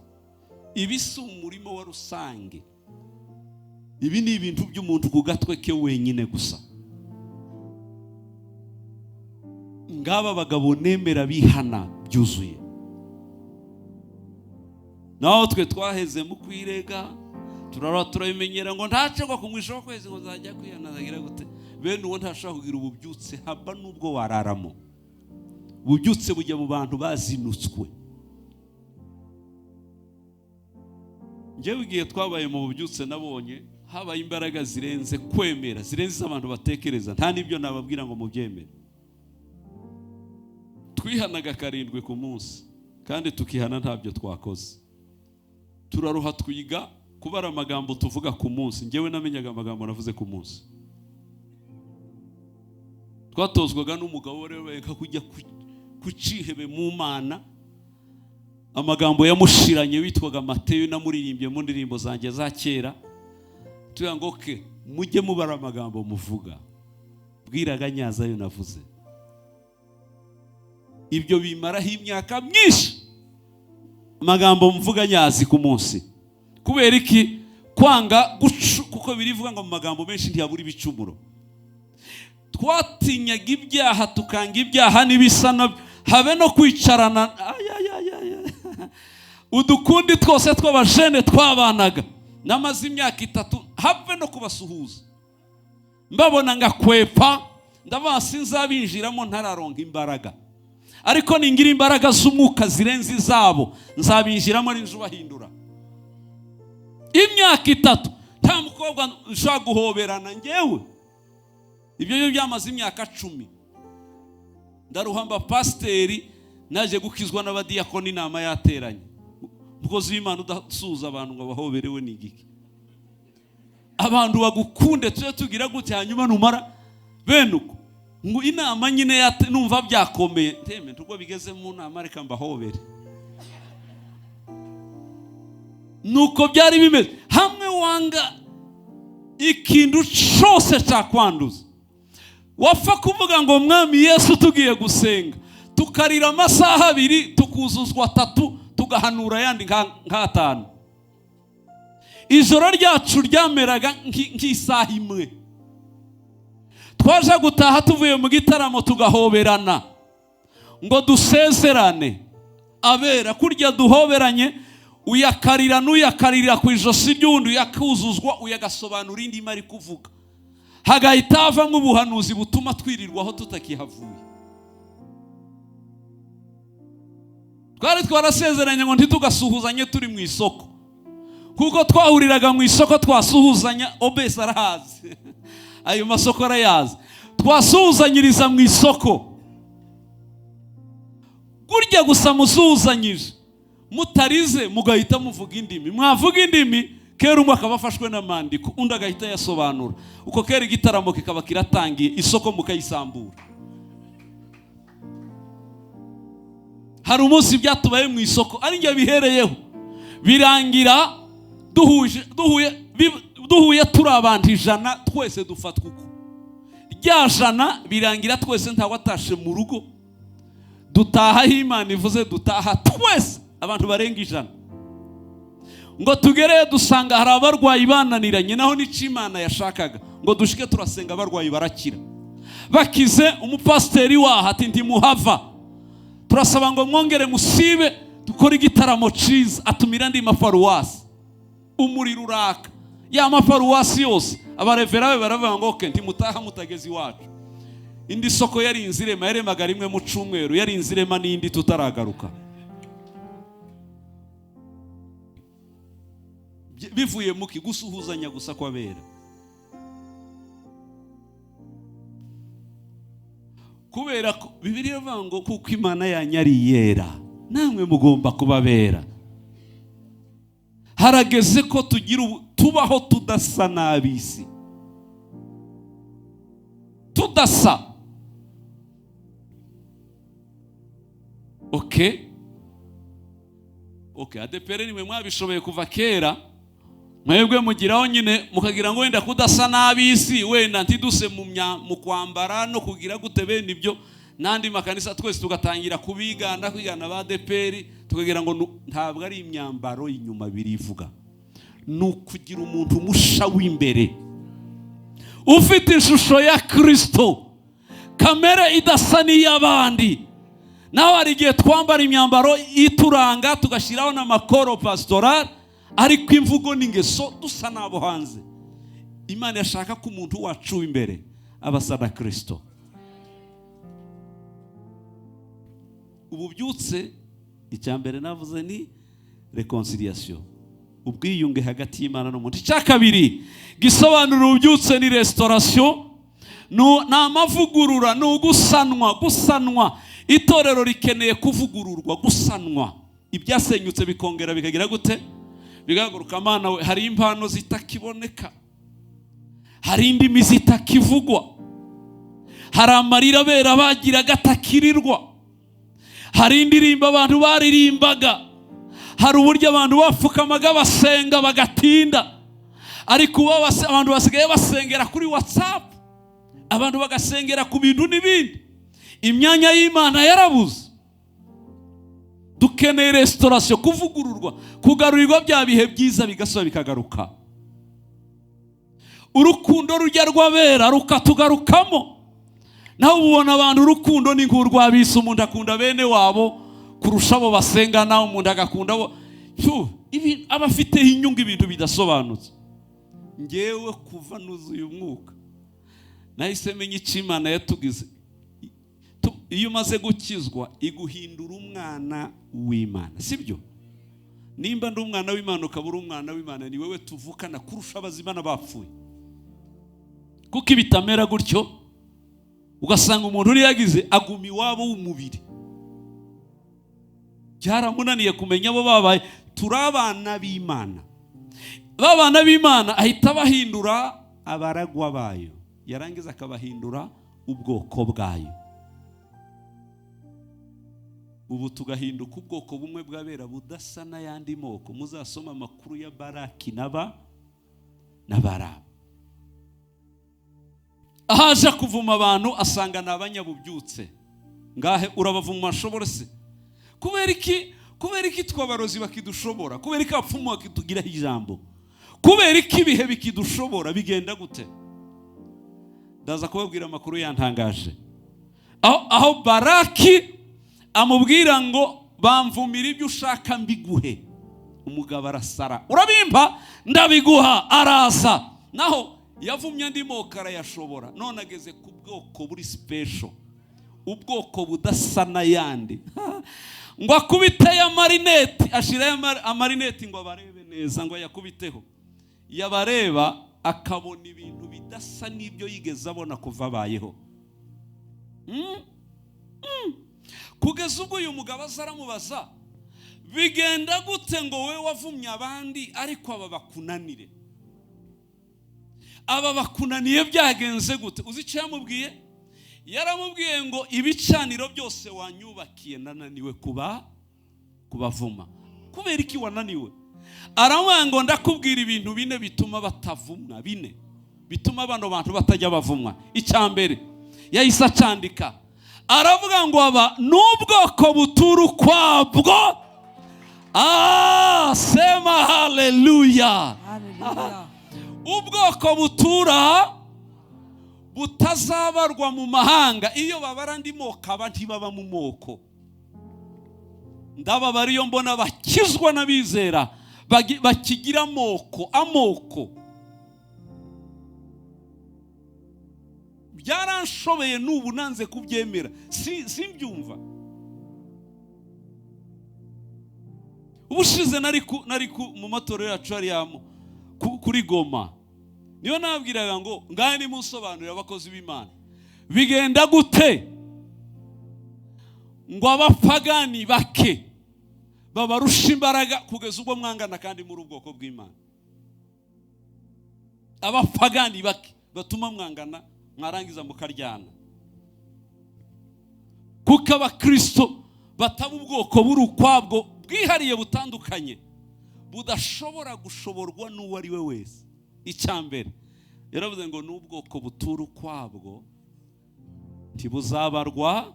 Ibi si umurimo wa rusange. Ibi ni ibintu by'umuntu ku gatwe ke wenyine gusa. Ngaba abagabo nemera bihana byuzuye. Naho twe twaheze mu kwirega, turabimenyera ngo ntacegwa kumwisho kwezi ngo zajya kwiyanazagira gute. Bene uwo ntashaka kugira ububyutse haba nubwo wararamo. Ububyutse bujya mu bantu bazinutswe. Njyewe igihe twabaye mu bubyutse nabonye habaye imbaraga zirenze kwemera, zirenze abantu batekereza. Nta nibyo nababwira ngo mubyemere. Twihanaga 7 ku munsi kandi tukihana ntabyo twakoze. Turaruha twiga kubara amagambo tuvuga ku munsi. Njyewe namenyaga amagambo navuze ku munsi. Twatozwaga n'umugabo rero kujya kucihebe mu Mana. Amagambo yamushiranye witwaga Mateyo namuririmbye mu ndirimbo zanjye za kera. Tuyangoke mujye mubara amagambo muvuga. Bwiraga nyaza yo navuze. Ibyo bimaraho imyaka myinshi. Amagambo mvuga nyazi ku munsi. Kubera iki? Kwanga kuko birivuga ngo mu magambo menshi ntiyabura ibicumuro. Twatinyaga ibyaha tukanga ibyaha nibisana habe no kwicarana. Udukundi twose tw'abajene twabanaga namaze imyaka 3 habe no kubasuhuza. Mbabona ngakwepa ndabasi nzabinjiramo ntararonka imbaraga. Ariko ningira imbaraga z'umwuka zirenze izabo nzabinjiramo n'inzu bahindura. Imyaka 3 nta mukobwa ushaka guhoberana njyewe. Ibyo byamaze imyaka 10. Ndaruhamba pasteri naje gukizwa n'abadiyakoni inama yateranye. Mukozi w'Imana udasuza abantu ngo bahoberewe n'igiki. Abantu bagukunde tuje tugira gute hanyuma numara benuko. Ngo inama nyine numva byakomeye. Teme tubwo bigeze mu nama reka mbahobere. Nuko byari bimeze. Hamwe wanga ikintu cyose cyakwanduza. Wapfa kuvuga ngo mwami Yesu tugiye gusenga. Tukarira amasaha 2 tukuzuzwa 3 tugahanura yandi nka 5. Ijoro ryacu ryameraga nk'isaha imwe. Twaje gutaha tuvuye mu gitaramo tugahoberana ngo dusezerane. Abera kurya duhoberanye uyakarira n'uyakarira ku ijosi ry'undi yakuzuzwa uyagasobanura indi mari kuvuga. Hagahita hava nk'ubuhanuzi butuma twirirwaho tutakihavuye. Twari twarasezeranye ngo ntitugasuhuzanye turi mu isoko. Kuko twahuriraga mu isoko twasuhuzanya obese arahazi. Ayo masoko arayazi. Twasuhuzanyiriza mu isoko. Kurya gusa musuhuzanyije. Mutarize mugahita muvuga indimi. Mwavuga indimi kera umwe akabafashwe n'amandiko undi agahita yasobanura. Uko kera igitaramo kikaba kiratangiye isoko mukayisambura. Hari umunsi byatubaye mu isoko ari nge bihereyeho. Birangira duhuye turi abantu 100 twese dufatwa uko. Rya 100 birangira twese ntawatashe mu rugo. Dutaha Imana ivuze dutaha twese abantu barenga 100. Ngo tugereye dusanga hari abarwayi bananiranye naho nico Imana yashakaga ngo dushike turasenga abarwayi barakira. Bakize umupasteri waha ati ndimuhava. Turasaba ngo mwongere musibe dukora igitaramo ciza atumira ndi maparuwasi. Umuriro uraka. Ya maparuwasi yose abarevera be baravuga ngo okay ntimutaha mutagezi wacu. Indi soko yari inzirema yaremaga rimwe mu cumweru yari inzirema n'indi tutaragaruka. Bivuye muki gusuhuzanya gusa kwabera. Kubera ko Bibiliya ivuga ngo kuko Imana yanyari yera namwe mugomba kubabera. Harageze ko tubaho tudasa nabisi. Tudasa Okay, ADPR nimwe mwabishoboye kuva kera, mwebwe mugiraho nyine mukagira ngo wenda kudasa n'abisi, wenda ntiduse mu kwambara no kugira gute bene ibyo, nandi makanisa twese tugatangira kwigana ba ADPR, tukagira ngo ntabwo ari imyambaro inyuma birivuga, nukugira umuntu musha w'imbere ufite ishusho ya Kristo, kamere idasa n'iy'abandi. Naho hari igihe twambara imyambaro ituranga tugashyiraho n'amakoro pastoral, ariko imvugo n'ingeso dusa n'abo hanze. Imana yashaka ko umuntu wacu imbere abasa na Kristo. Ububyutse icyambere navuze ni reconciliation, ubwiyunge hagati y'Imana n'umuntu. Icyakabiri gisobanura ububyutse ni restauration, n'amavugurura, gusanwa. Itorero rikeneye kuvugururwa, gusanwa. Ibyasenyutse bikongera bikagira gute? Bigaguruka. Mana we, hari impano zitakiboneka, hari indimi zitakivugwa, hari amarira bera bagira gatakirirwa, hari indirimbo abantu baririmbaga, hari uburyo abantu bapfukamaga basenga bagatinda, ariko abantu basigaye basengera kuri WhatsApp, abantu bagasengera ku bintu n'ibindi. Imyanya y'Imana yarabuze. Dukeneye restauration, kuvugururwa, kugarurirwa bya bihe byiza bigasaba bikagaruka. Urukundo rujya rwabera rukatugarukamo. Naho ubona abantu urukundo ni nk'urwabise, umuntu akunda bene wabo kurusha abo basengana, umuntu agakunda abo. Ibi abafite inyungu ibintu bidasobanutse. Ngewe kuva nuzuye umwuka nahise menya icyo Imana yatugize. Iyo umaze gukizwa iguhindura umwana w'Imana, sibyo? Nimba ndi umwana w'Imana ukabura umwana w'Imana, ni wewe tuvukana kurusha abazimana bapfuye. Kuko ibitamera gutyo ugasanga umuntu uri yagize agumi wabo w'umubiri, byaramunaniye kumenya abo babaye. Turabana b'Imana, babana b'Imana ahita bahindura abaragwa bayo, yarangiza akabahindura ubwoko bwayo. Ubu tugahinduka ubwoko bumwe bw'abera budasa n'ayandi moko. Muzasoma amakuru ya Baraki na Barabu. Ahaje kuvuma abantu asanga ni abanyabubyutse. Ngahe urabavuma ashobora se? Kubera iki twabarozi bakidushobora? Kubera iki abapfumu bakitugiraho ijambo? Kubera iki ibihe bikidushobora? Bigenda gute? Ndaza kubabwira amakuru yantangaje. Aho Baraki amubwira ngo bamvumira ibyo ushaka mbiguhe, umugabo arasara, urabimpa ndabiguha, araza. Naho yavumye andi moko arayashobora, none ageze ku bwoko buri special, ubwoko budasa n'ayandi. Ngo akubite ya marineti, ashirayo amarineti ngo abarebe neza, ngo yakubiteho, yabareba akabona ibintu bidasa n'ibyo yigeze abona kuva abayeho. Kugeza ubwo uyu mugabo azaramubaza, bigenda gute ngo we wavumye abandi ariko aba bakunanire? Aba bakunaniye byagenze gute? Uzi icyo yamubwiye? Yaramubwiye ngo ibicaniro byose wanyubakiye nananiwe kubavuma. Kubera iki wananiwe? Aramubwira ngo ndakubwira ibintu bine bituma batavumwa, bine bituma bano bantu batajya bavumwa. Icyambere yahise acandika, aravuga ngo aba n'ubwoko butura ukwabwo. Sema haleluya. Ubwoko butura butazabarwa mu mahanga. Iyo babara andi moko aba ntibaba mu moko. Ndababara iyo mbona bakizwa n'abizera bakigira amoko. Byaranshoboye n'ubu nanze kubyemera, simbyumva. Ubushize nari mu matorero yacu hariya kuri Goma, niyo nabwiraga ngo ngahe nimusobanurira abakozi b'Imana bigenda gute ngo abapagani bake babarusha imbaraga kugeza ubwo mwangana kandi muri ubwoko bw'Imana. Abapagani bake batuma mwangana, mwarangiza mukaryana. Kuko abakristo bataba ubwoko buri ukwabwo bwihariye butandukanye, budashobora gushoborwa n'uwo ari we wese. Icya mbere yaravuze ngo n'ubwoko butura ukwabwo ntibuzabarwa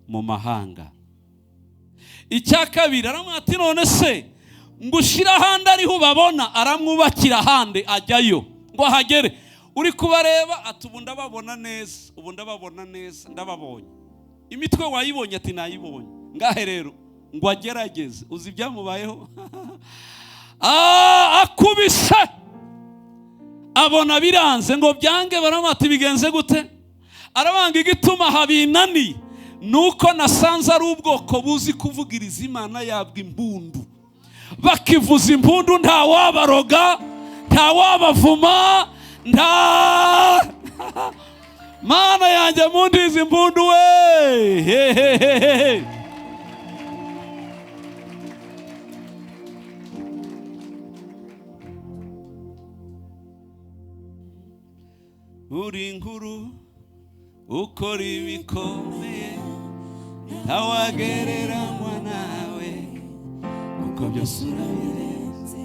mu mahanga. Icya kabiri aramubwira ati none se ngo ushira ahandi ariho ubabona, aramwubakira ahandi ajyayo ngo ahagere. Uri kubareba ati ubu ndababona neza, ubu ndababona neza, ndababonye. Imitwe wayibonye? Ati nayibonye. Ngahe rero ngo agerageze. Uzi ibyamubayeho? Akubise abona biranze, ngo byange. Baramati bigenze gute? Arabanga igituma habinani nuko nasanze ari ubwoko buzi kuvugiriza Imana yabwa impundu. Bakivuza impundu nta wabaroga, nta wabavuma, nta Mana yanjye mundiza impundu we. Uri inkuru ukora ibikomeye, ntawagereranywa nawe kuko byose urabirenze.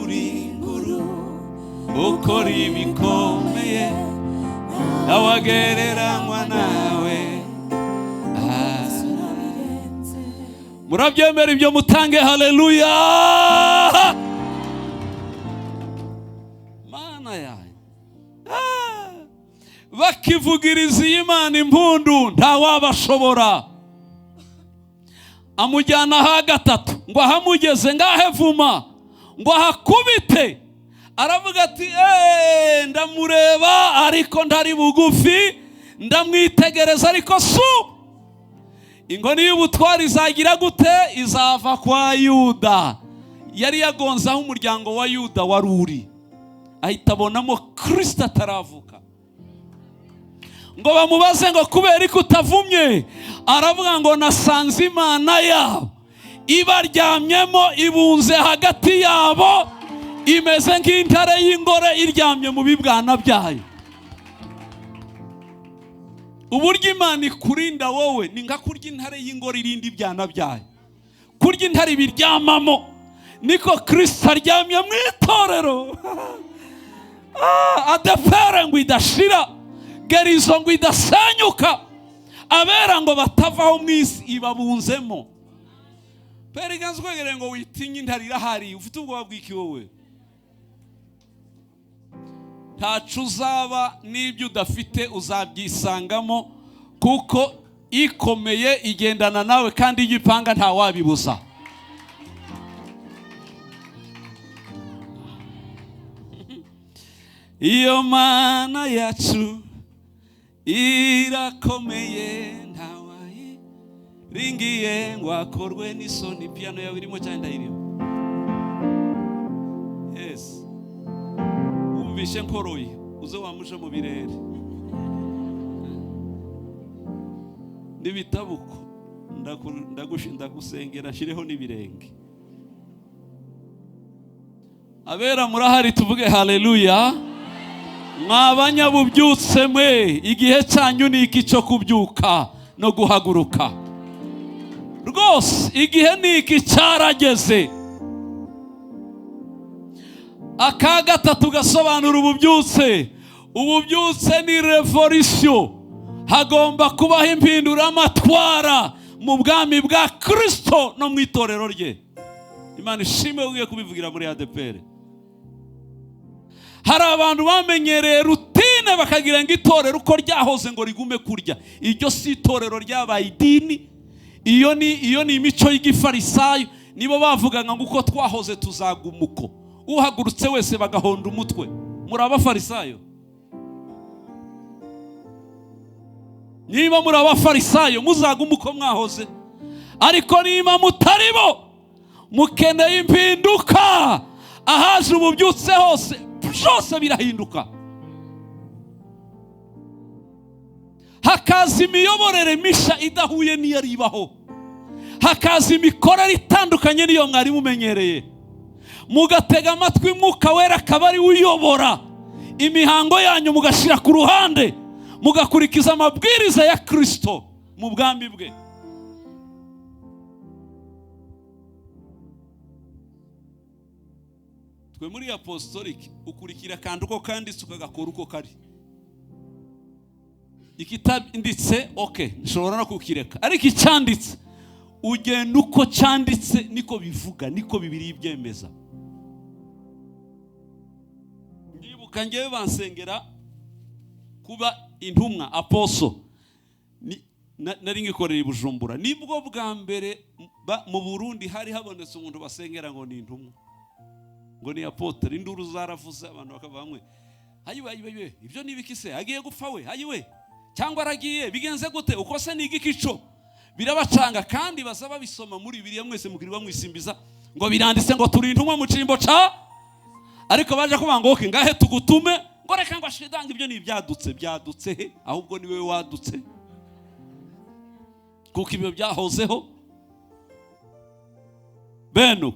Uri inkuru ukora ibikomeye, ntawagereranywa nawe. Murabyemera ibyo? Mutange haleluya. Mana yanjye, bakivugiriza Imana impundu nta wabashobora. Amujyana ha gatatu, ngo ahamugeze ngahe vuma, ngo ahakubite. Aravuga ati ndamureba ariko ntari bugufi, ndamwitegereza ariko inkoni y'ubutwari izagira gute? Izava kwa Yuda. Yari yagonzaho umuryango wa Yuda wari uri, ahita abonamo Kristo ataravuka. Ngo bamubaze ngo kubera ko utavumye, aravuga ngo nasanze Imana yabo ibaryamyemo, ibunze hagati yabo, imeze nk'intare y'ingore iryamye mu bibwana byayo. Uburyo Imana ikurinda wowe ni nka kurya intare y'ingore irindi ibyana byayo. Kurya intare ibiryamamo niko Kristo aryamye mu itorero. Adepere ngo idashira, gerizo ngo idasenyuka, abera ngo batavaho mu isi ibabunzemo. Periganzwe kwegere ngo witinye intare irahari, ufite ubwoba bw'iki wowe? Ntacu uzaba n'ibyo udafite uzabyisangamo, kuko ikomeye igendana nawe kandi igipanga nta wabibuza. Iyo Mana yacu irakomeye, ntawayi ringiye ngo akorwe n'isoni. Piano yawe irimo cyane ndayirimo? Yes. Umvishe nkoroye uze wamuje mu birere n'ibitabuko, ndagusengera shireho n'ibirenge. Abera murahari tuvuge haleluya. Mwabanyabubyutse mwe, igihe cyanyu ni iki cyo kubyuka no guhaguruka. Rwose igihe ni iki cyarageze. Aka gatatu gasobanura ububyutse. Ububyutse ni revolution. Hagomba kubaho impinduramatwara mu bwami bwa Kristo no mu itorero rye. Imana ishimwe ugiye kubivugira muri ADPR. Hari abantu bamenyereye rutine bakagira ngo itorero uko ryahoze ngo rigume kurya. Iryo si itorero ryabaye idini. Iyo ni imico y'igifarisayo. Nibo bavuga ngo uko twahoze tuzagumuko. Uhagurutse wese bagahonda umutwe. Muri abafarisayo? Niba muri abafarisayo muzagumuko mwahoze. Ariko niba mutaribo, mukeneye impinduka. Ahaje ububyutse hose byose birahinduka. Hakaza imiyoborere misha idahuye n'iyo ibaho. Hakaza imikorere itandukanye n'iyo mwari mumenyereye. Mugatega amatwi Mwuka Wera akaba ari uyobora imihango yanyu, mugashira ku ruhande, mugakurikiza amabwiriza ya Kristo mu bwami bwe. twe muri apostolic ukurikira kandi uko kanditse ukagakora uko kari. Ikitanditse nshobora no kukireka, ariko icyanditse ugenda uko cyanditse niko bivuga, niko Bibiliya ibyemeza. Ndibuka ngewe bansengera kuba intumwa aposo, nari ngikorera i Bujumbura. Nibwo bwa mbere mu Burundi hari habonetse umuntu basengera ngo ni intumwa, ngo ni apotre. Induru zaravuze, abantu bakava bamwe, hayiwe ibyo nibiki se, agiye gupfa we, hayiwe cyangwa aragiye, bigenze gute, uko se ni igikico. Birabacanga kandi basaba bisoma muri Bibiliya, mwese mukirirwa mwisimbiza ngo biranditse ngo turi intumwa mu cyimbo ca, ariko baje kuvuga ngo ngahe tugutume, ngo reka ngo ashidanga ibyo ni byadutse he, ahubwo ni wewe wadutse, kuko ibyo byahozeho. Beno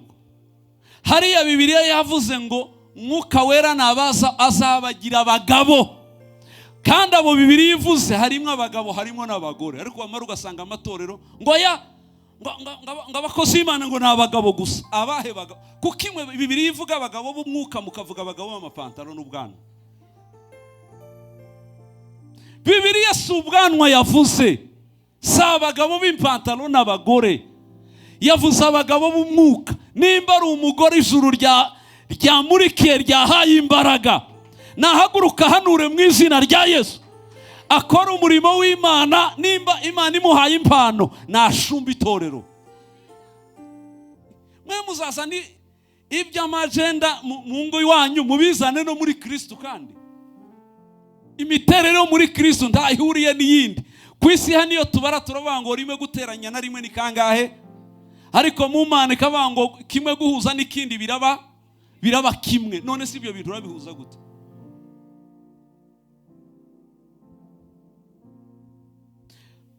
hariya Bibiliya yavuze ngo Mwuka Wera nabaza azabagira abagabo, kandi abo Bibiliya ivuze harimo abagabo harimo n'abagore. Ariko wamara ugasanga amatorero ngo abakozi b'Imana ngo ni abagabo gusa. Abahe bagabo? Kuko imwe Bibiliya ivuga abagabo b'umwuka, mukavuga abagabo b'amapantaro n'ubwanwa. Bibiliya si ubwanwa yavuze, si abagabo b'impantaro n'abagore, yavuze abagabo b'umwuka. Nimba ari umugore ijuru ryamurikiye ryahaye imbaraga, nahaguruka hanure mu izina rya Yesu, akora umurimo w'Imana. Nimba Imana imuhaye impano, nashumba itorero. Mwe muzazana iby'amagenda mu ngo iwanyu, mubizane no muri Kristo. Kandi imiterere yo muri Kristo ntahihuriye n'iyindi. Ku isi hano iyo tubara turavuga ngo rimwe guteranya na rimwe ni kangahe, ariko mu Mana ikavuga ngo kimwe guhuza n'ikindi biraba kimwe. None si ibyo bintu urabihuza gute?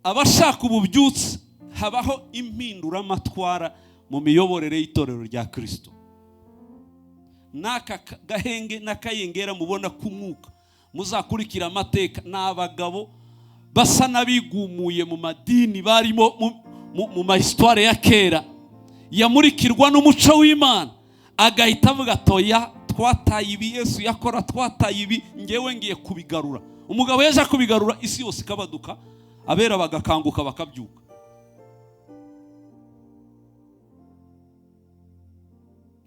Abashaka ububyutse, habaho impinduramatwara mu miyoborere y'itorero rya Kristo. N'aka gahenge n'akayengera mubona k'umwuka, muzakurikira amateka, n'abagabo basa n'abigumuye mu madini barimo mu mahistware ya kera, yamurikirwa n'umuco w'Imana, agahita avuga atoya twataye ibi Yesu yakora, twataye ibi, ngewe ngiye kubigarura. Umugabo yaje kubigarura, isi yose ikabaduka, abera bagakanguka bakabyuka.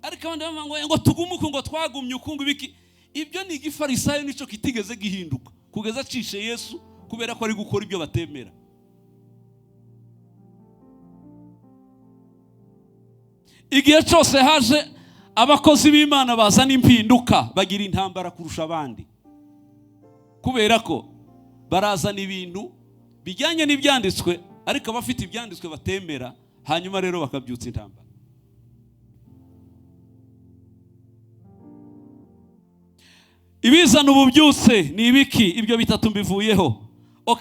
Ariko abandi bavuga ngo tugumuke, ngo twagumye ukungu biki. Ibyo ni igifarisayo, nico kitigeze gihinduka kugeza acishe Yesu, kubera ko ari gukora ibyo batemera. Igihe cyose haje abakozi b'Imana bazana impinduka, bagira intambara kurusha abandi, kubera ko barazana ibintu bijyanye n'ibyanditswe, ariko abafite ibyanditswe batemera, hanyuma rero bakabyutsa intambara. Ibizana ububyutse ni ibiki? Ibyo bitatu mbivuyeho.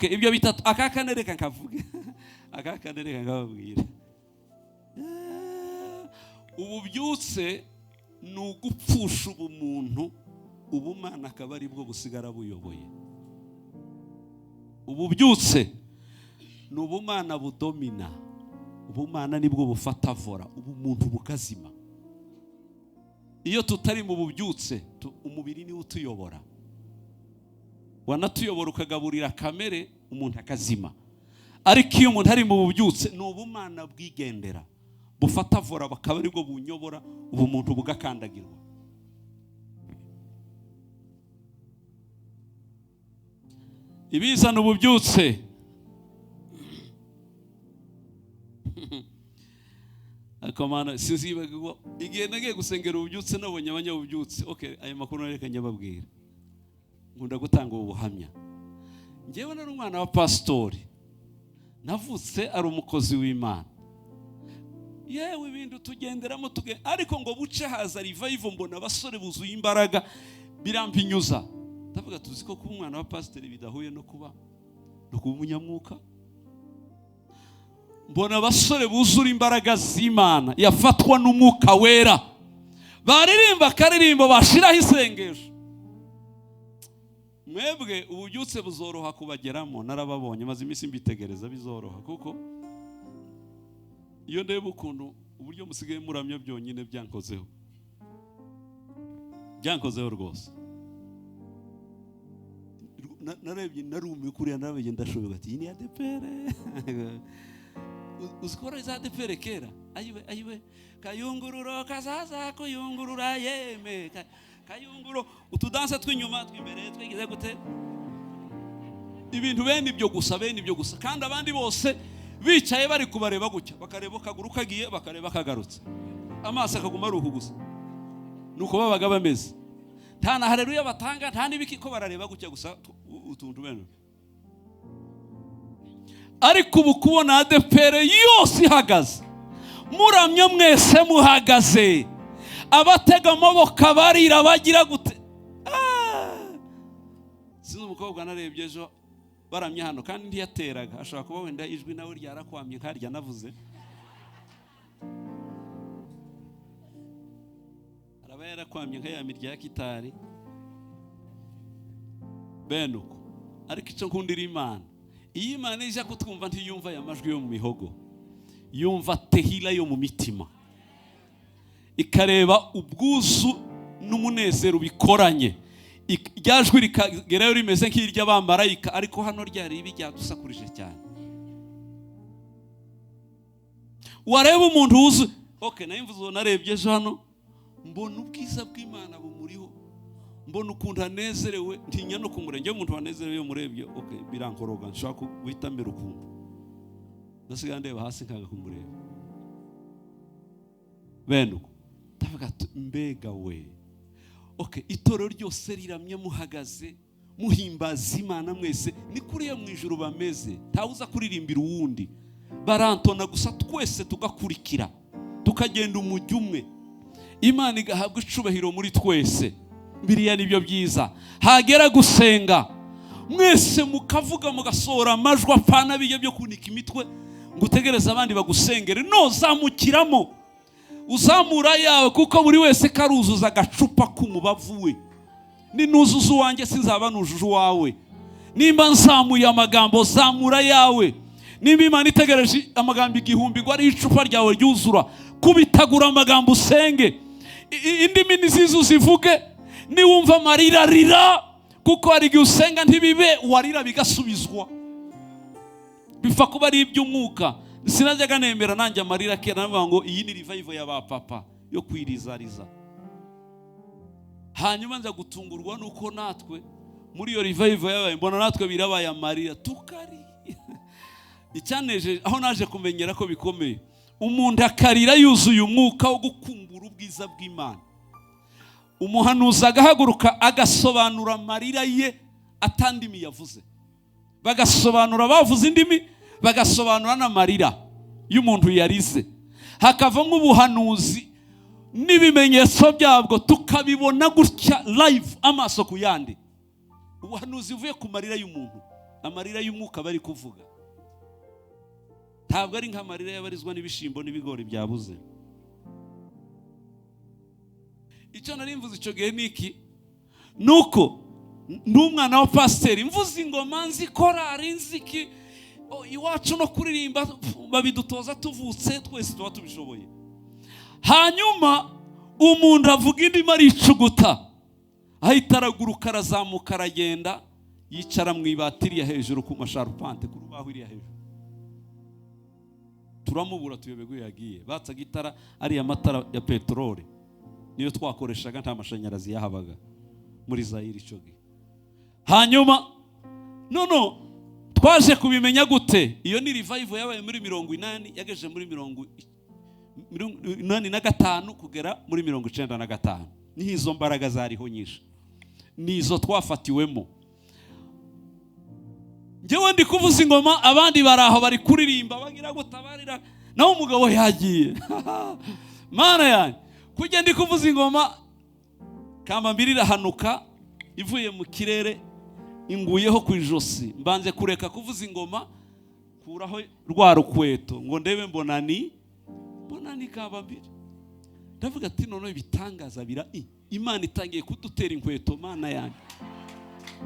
Ibyo bitatu, aka kane reka nkavuge. Aka kane reka nkababwira. Ububyutse ni ugupfusha ubumuntu, ubumana akaba ari bwo busigara buyoboye. Ububyutse ni ubumana budomina, ubumana nibwo bufata vora, ubumuntu bukazima. Iyo tutari mu bubyutse, umubiri niwo utuyobora. Wanatuyobora ukagaburira kamere, umuntu akazima. Ariko iyo umuntu ari mu bubyutse, ni ubumana bwigendera, bufata vora, bakaba ari bwo bunyobora, ubumuntu bugakandagirwa. Ibizana ububyutse akomana sizibagwa, igihe nagiye gusengera ububyutse nabonye abanyabubyutse. Ayo makuru reka nyababwira, nkunda gutanga ubuhamya. Ngewe nari umwana wa pastori, navutse ari umukozi w'Imana, yewe ibintu tugenderamo ariko ngo buce haza revival, mbona abasore buzuye imbaraga, birampinyuza. Ndavuga tuzi ko kuba umwana wa pastori bidahuye no kuba umunyamwuka. Mbona abasore buzura imbaraga z'Imana, yafatwa n'Umwuka Wera, baririmba akaririmbo, bashiraho isengesho. Mwebwe ububyutse buzoroha kubageramo, narababonye maze iminsi mbitegereza, bizoroha. Kuko iyo ndeba ukuntu uburyo musigaye muramya byonyine byankozeho. byankozeho rwose. Narebye narumiye kuriya, narebye ndashoboye ati iyi ni ADPR. Uzikora za ADPR kera, ayiwe kayungururo kazaza kuyungurura yeme kayunguro, utudansa tw'inyuma tw'imbere twigize gute, ibintu bene ibyo gusa, kandi abandi bose bicaye bari kubareba gutya, bakareba kaguru kagiye, bakareba kagarutse, amaso akaguma ari uku gusa. Nuko babaga bameze, nta na haleluya batanga, nta n'ibiki, ko barareba gutya gusa utuntu bene. Ariko ubu kubona ADPR yose ihagaze, muramya mwese muhagaze, abatega amaboko barira bagira gute. Sinzi umukobwa narebye ejo baramya hano, kandi ntiyateraga, ashobora kuba wenda ijwi nawe ryarakwamye nkarya navuze. Araba yarakwamye nkaya mirya ya kitari bene uko. Ariko icyo nkundira Imana, iyi Imana ije kutwumva ntiyumva aya majwi yo mu mihogo, yumva tehila yo mu mitima, ikareba ubwuzu n'umunezero bikoranye. Ryajwi rikagerayo rimeze nk'iry'abamarayika, ariko hano ryari ibi ryadusakurije cyane. Wareba umuntu wuzu, nayo mvuze narebye ejo hano, mbona ubwiza bw'Imana bumuriho, mbona ukuntu anezerewe, ntinya no kumurenge. Umuntu wanezerewe yo murebye birankoroga, nshaka guhita mbere ukuntu nasigaye ndeba hasi nkanga kumureba bene uko. Ndavuga mbega we, itorero ryose riramye muhagaze muhimbaza Imana mwese, ni kuriya mu ijuru bameze, ntawuza kuririmbira uwundi, barantona gusa, twese tugakurikira tukagenda umujyi umwe, Imana igahabwa icubahiro muri twese. Biriya nibyo byiza. Hagera gusenga mwese mukavuga mugasohora amajwi apana bijye byo kunika imitwe ngo utegereze abandi bagusengere. No, zamukiramo, uzamura yawe, kuko buri wese karuzuza agacupa k'umubavu we. Ninuzuza uwanjye sinzaba nujuje uwawe. Nimba nzamuye amagambo, zamura yawe. Nimba Imana itegereje amagambo 1000 ngo ari icupa ryawe ryuzura, kubitagura amagambo usenge. Indimi nizizo zivuge, niwumva amarira rira, kuko hari igihe usenga ntibibe, warira bigasubizwa. Bifa kuba ari iby'umwuka. Sinajyaga nemera nanjye amarira kera, navuga ngo iyi ni revival y'abapapa yo kwirizariza. Hanyuma nza gutungurwa nuko natwe muri iyo revival yabaye, mbona natwe birabaye amarira tukari. Icyaneje aho naje kumenyera ko bikomeye, umuntu akarira yuzuye umwuka wo gukumbura ubwiza bw'Imana. Umuhanuzi agahaguruka agasobanura amarira ye atandimi yavuze, bagasobanura bavuze indimi, bagasobanura n'amarira y'umuntu yarize, hakavamo ubuhanuzi n'ibimenyetso byabwo tukabibona gutya live, amaso ku yandi. Ubuhanuzi buvuye ku marira y'umuntu, amarira y'umwuka bari kuvuga, ntabwo ari nk'amarira yabarizwa n'ibishimbo n'ibigori byabuze. Icyo nari mvuze icyo gihe niki, nuko n'umwana wa pasiteri mvuze ingoma nzi korari nziki iwacu no kuririmba babidutoza tuvutse, twese tuba tubishoboye. Hanyuma umuntu avuga indimi aricuguta, ahita araguruka arazamuka aragenda yicara mu ibatiri ya hejuru ku masharupante ku rubaho iri ya hejuru. Turamubura tuyobeguye yagiye. Batsaga itara ari amatara ya petroli, niyo twakoreshaga, nta mashanyarazi yahabaga muri Zaire icyo gihe. Hanyuma no twaje kubimenya gute? Iyo ni revival yabaye muri 80, yageje muri 85 kugera muri 95. Ni izo mbaraga zariho nyinshi, nizo twafatiwemo. Njyewe ndi kuvuza ingoma, abandi baraho bari kuririmba bagira gutabarira, naho umugabo yagiye. Mana yanjye, kujya ndi kuvuza ingoma, kamba mbirira hanuka ivuye mu kirere inguyeho ku ijosi, mbanze kureka kuvuza ingoma, kuraho rwa rukweto ngo ndebe mbona ni kamba mbiri. Ndavuga ati none ibitangaza bira Imana itangiye kudutera inkweto. Mana yanjye,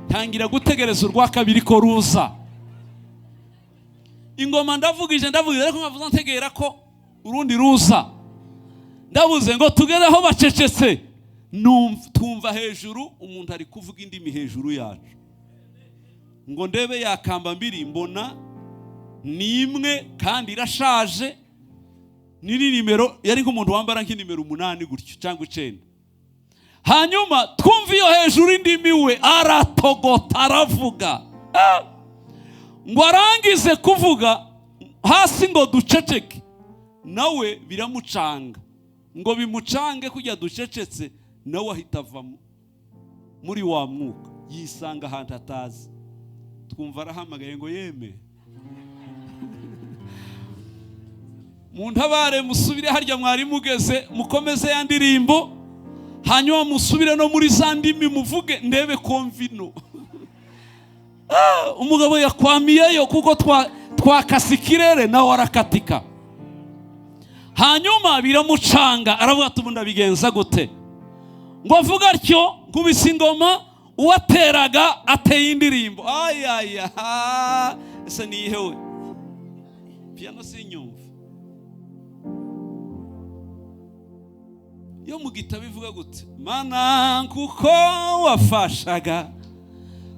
tangira gutegereza urwa kabiri ko ruza. Ingoma ndavugije ariko nkavuza ntegera ko urundi ruza. Ndabuze ngo tugereho bacecetse, twumva hejuru umuntu ari kuvuga indimi hejuru yacu, ngo ndebe yakamba mbiri mbona ni imwe kandi irashaje, niri nimero yari nk'umuntu wambara nk'inimero 8 gutyo cyangwa 9. hanyuma twumva iyo hejuru indimi we aratogota aravuga, ngo arangize kuvuga hasi ngo duceceke, nawe biramucanga, ngo bimucange kujya ducecetse, nawe ahita ava muri wa mwuka yisanga ahantu atazi. Twumva arahamagaye ngo yeme muntabare musubire harya mwari mugeze, mukomeze ya ndirimbo, hanyuma musubire no muri za ndimi muvuge ndebe komvino. Umugabo yakwamiyeyo kuko twakase ikirere nawe arakatika. Hanyuma biramucanga aravuga ati ubundi abigenza gute, ngo avuga atyo nkubise ingoma, uwateraga ateye indirimbo. Ese niyihewe piano sinyumva. Yo mu gitabo ivuga gute, mana kuko wafashaga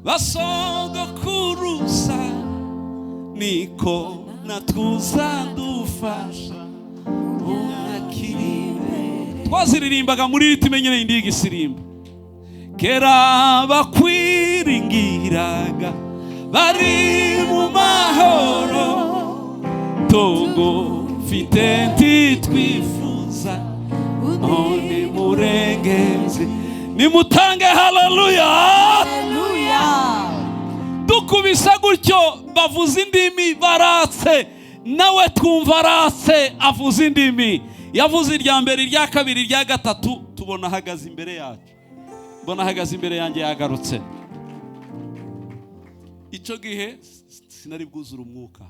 basogokuruza niko natuzadufasha unakiribe. Twaziririmbaga muri ritime nyine indi y'igisirimba. Kera bakwiringiraga bari mu mahoro, Togo mfite ntitwifuza none murengezi. Nimutange haleluya. Dukubisa gutyo bavuza indimi baratse, nawe twumva aratse avuza indimi. Yavuze irya mbere, irya kabiri, irya gatatu, tubona ahagaze imbere yacu. Mbona ahagaze imbere yanjye yagarutse. Icyo gihe sinari bwuzura umwuka,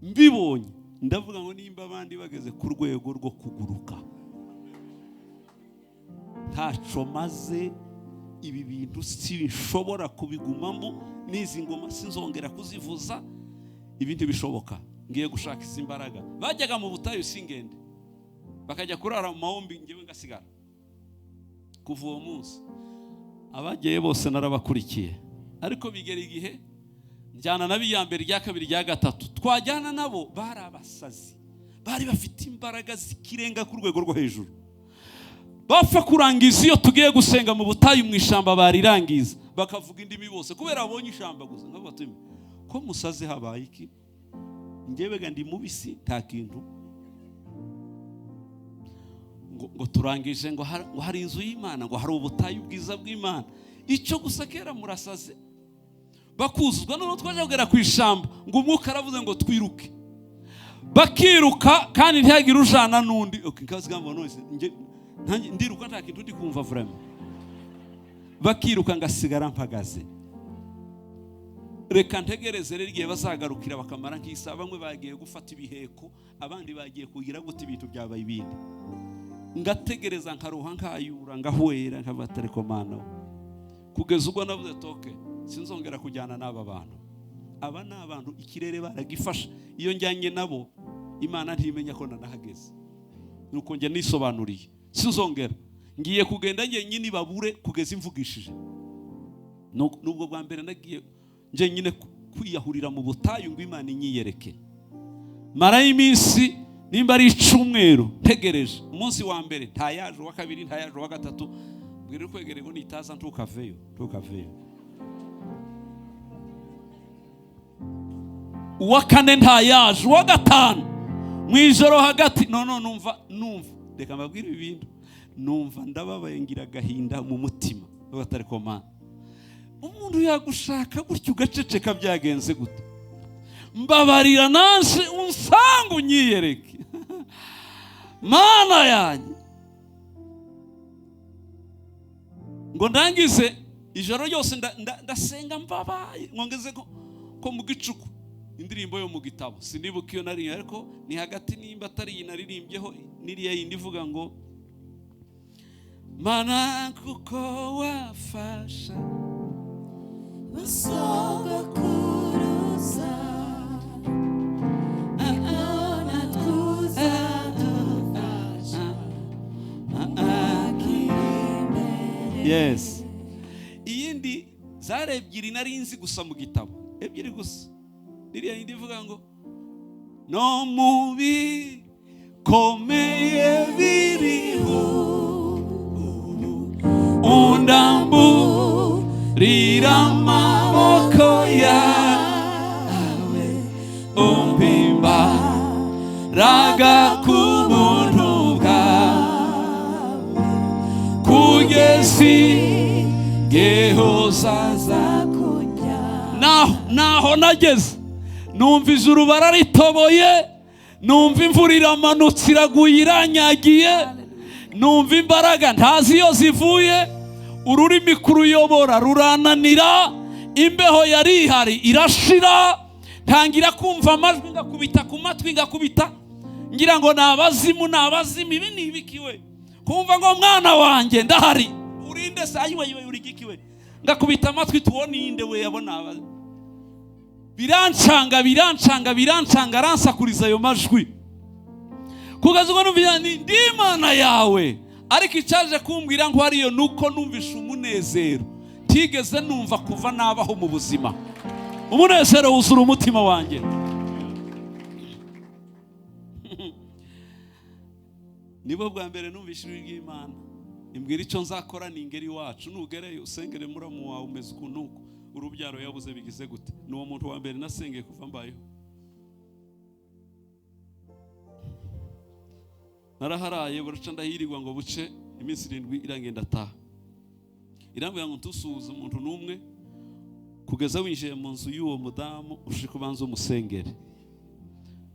mbibonye ndavuga ngo nimba abandi bageze ku rwego rwo kuguruka, ntaco maze ibi bintu sinshobora kubigumamo, n'izi ngoma sinzongera kuzivuza, ibindi bishoboka ngiye gushaka izi mbaraga. Bajyaga mu butayu singende, bakajya kurara mu mahombi, ngewe ngasigara. Kuva uwo munsi abagiye bose narabakurikiye, ariko bigera igihe njyana nabi ya mbere, rya kabiri, rya gatatu, twajyana nabo bari abasazi, bari bafite imbaraga zikirenga ku rwego rwo hejuru. Bapfa kurangiza iyo tugiye gusenga mu butayu mu ishamba barirangiza, bakavuga indimi bose kubera abonye ishamba gusa. Ngavuga ati ko musaze habaye iki, njyewe ndi mubisi nta kintu. Ngo turangije ngo hari inzu y'Imana, ngo hari ubutayu bwiza bw'Imana. Icyo gusa kera murasaze. Bakuzuzwa none twaje kugera ku ishamba, ngo umwuka aravuze ngo twiruke. Bakiruka kandi ntiyagira ujana nundi. Nkazi gambo none ndiruka nta kintu ndi kumva vraiment. Bakiruka ngasigara mpagaze. Reka ntegereze rero igihe bazagarukira bakamara nk'isa. Bamwe bagiye gufata ibiheko, abandi bagiye kugira gute ibintu byabaye ibindi. Ngategereza nkaruha nkayura ngahwera nkabatareko mana, kugeza ubwo navuze toke sinzongera kujyana n'aba bantu. Aba ni abantu ikirere baragifasha, iyo njyanye nabo Imana ntimenya ko nanahageze. Nuko njye nisobanuriye sinzongera, ngiye kugenda njye nyine babure kugeza imvugishije. Nubwo bwa mbere nagiye njye nyine kwiyahurira mu butayu ngo Imana inyiyereke. Mara iminsi nimba ari 1 ntegereje. Umunsi wa mbere ntayaje, wa kabiri ntayaje, wa gatatu mbwira kwegere ngo nitaza ntukaveyo. Uwa kane ntayaje, wa gatanu mwijoro hagati numva reka mbabwire ibintu, numva ndababaye ngira agahinda mu mutima. Batari komana umuntu yagushaka gutyo ugaceceka byagenze gute, mbabarira nanje unsanga unyiyereke mana yanjye. Ngo ndangize ijoro ryose ndasenga mbabaye, ngongeze ko mu gicuku indirimbo yo mu gitabo sinibuka iyo nari, ariko ni hagati nimba atari naririmbyeho niriya yindi ivuga ngo mana kuko wafasha basogokuruza natuzadufasha akiribe. Yes. Iyindi zare ebyiri nari nzi gusa mu gitabo, ebyiri gusa. Iriya yindi ivuga ngo no mubi komeye biriho undamburira amaboko yawe umpimba raga ku buntu bwawe kugeza igihe uzaza naho nageze numva ijuru bararitoboye, numva imvura iramanutse iraguye iranyagiye, numva imbaraga ntazi iyo zivuye, ururimi kuruyobora rurananira, imbeho yari ihari irashira, ntangira kumva amajwi ngakubita ku matwi ngakubita, ngira ngo nabazimu ibi ni ibikiwe, kumva ngo mwana wanjye ndahari urinde se, ayiwe urigikiwe, ngakubita amatwi tubone iyinde we yabona. Birancanga aransakuriza ayo majwi kugeza ubwo numva ndi Imana yawe, ariko icyaje kumbwira ngo hariyo nuko numvisha umunezero tigeze numva kuva nabaho mu buzima. Umunezero wuzura umutima wanjye. Nibo bwa mbere numvisha ijwi ry'Imana imbwira icyo nzakora ni ingeri wacu, nugereyo usengere muramu wawe umeze ukuntu urubyaro yabuze bigize gute. Nuwo muntu wa mbere nasengeye kuva mbayeho. Naraharaye buraca ndahirirwa ngo buce iminsi 7 irangenda taha. Irambwira ngo ntusuhuze umuntu numwe kugeza winjiye mu nzu y'uwo mudamu ushike kubanza umusengere.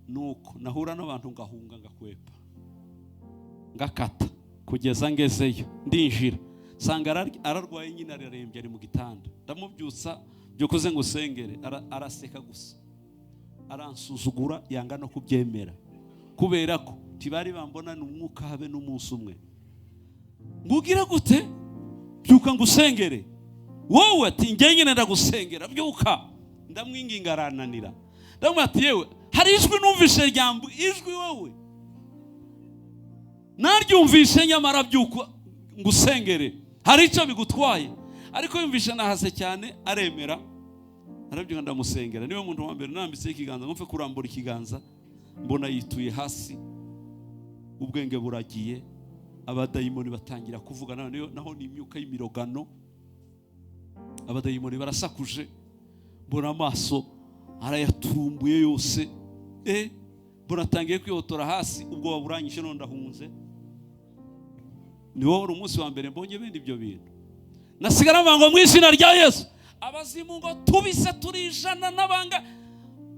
Nuko nahura n'abantu ngahunga ngakwepa ngakata kugeza ngezeyo ndinjira sanga ararwaye nyine ararembye ari mu gitanda. Ndamubyutsa byokoze ngo usengere, araseka gusa aransuzugura yanga no kubyemera kubera ko tibari bambona n'umwuka habe n'umunsi umwe. Ngugira gute byuka ngo usengere wowe, ati njye nyine ndagusengera byuka. Ndamwinginga arananira, ndamwati yewe hari ijwi numvishe ryambu ijwi wowe naryumvishe nyamara byuka ngo usengere hari icyo bigutwaye. Ariko yumvishe nahase cyane aremera arabyuka ndamusengera. Niwe muntu wa mbere nambitse ikiganza ngo mfe kurambura ikiganza mbona yituye hasi, ubwenge buragiye, abadayimoni batangira kuvuga naho ni imyuka y'imirogano. Abadayimoni barasakuje, mbona amaso arayaturumbuye yose, mbona atangiye kwihotora hasi, ubwo waburanyishe none ndahunze. Niwo wari umunsi wa mbere mbonye bindi ibyo bintu. Nasigara mvango mu izina rya Yesu, abazimu ngo tubise turijana n'abanga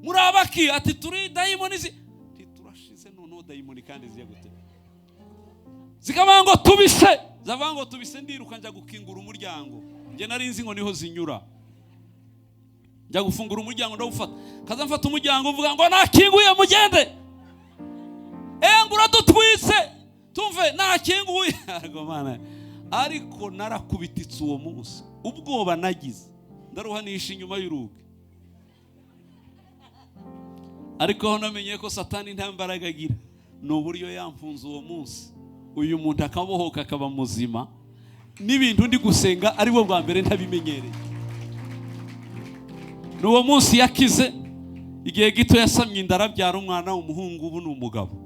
muri abaki, ati turi dayimoni turashize none dayimoni kandi ziye gute zikavango tubise zavango tubise ndiruka njya gukingura umuryango. Nge nari nzi ngo niho zinyura, njya gufungura umuryango ndawufata, kaza mfata umuryango uvuga ngo nakinguye mugende, ngura dutwitse tumve nakinguye. Ariko mana, ariko narakubititse uwo munsi, ubwoba nagize ndaruhanisha inyuma y'urugi. Ariko aho namenye ko Satani nta mbaraga agira, n'uburyo yamfunze uwo munsi uyu muntu akabohoka akaba muzima, n'ibintu ndi gusenga ari bo bwa mbere ntabimenyereye. N'uwo munsi yakize, igihe gito yasamye inda arabyara umwana w'umuhungu, ubu ni umugabo.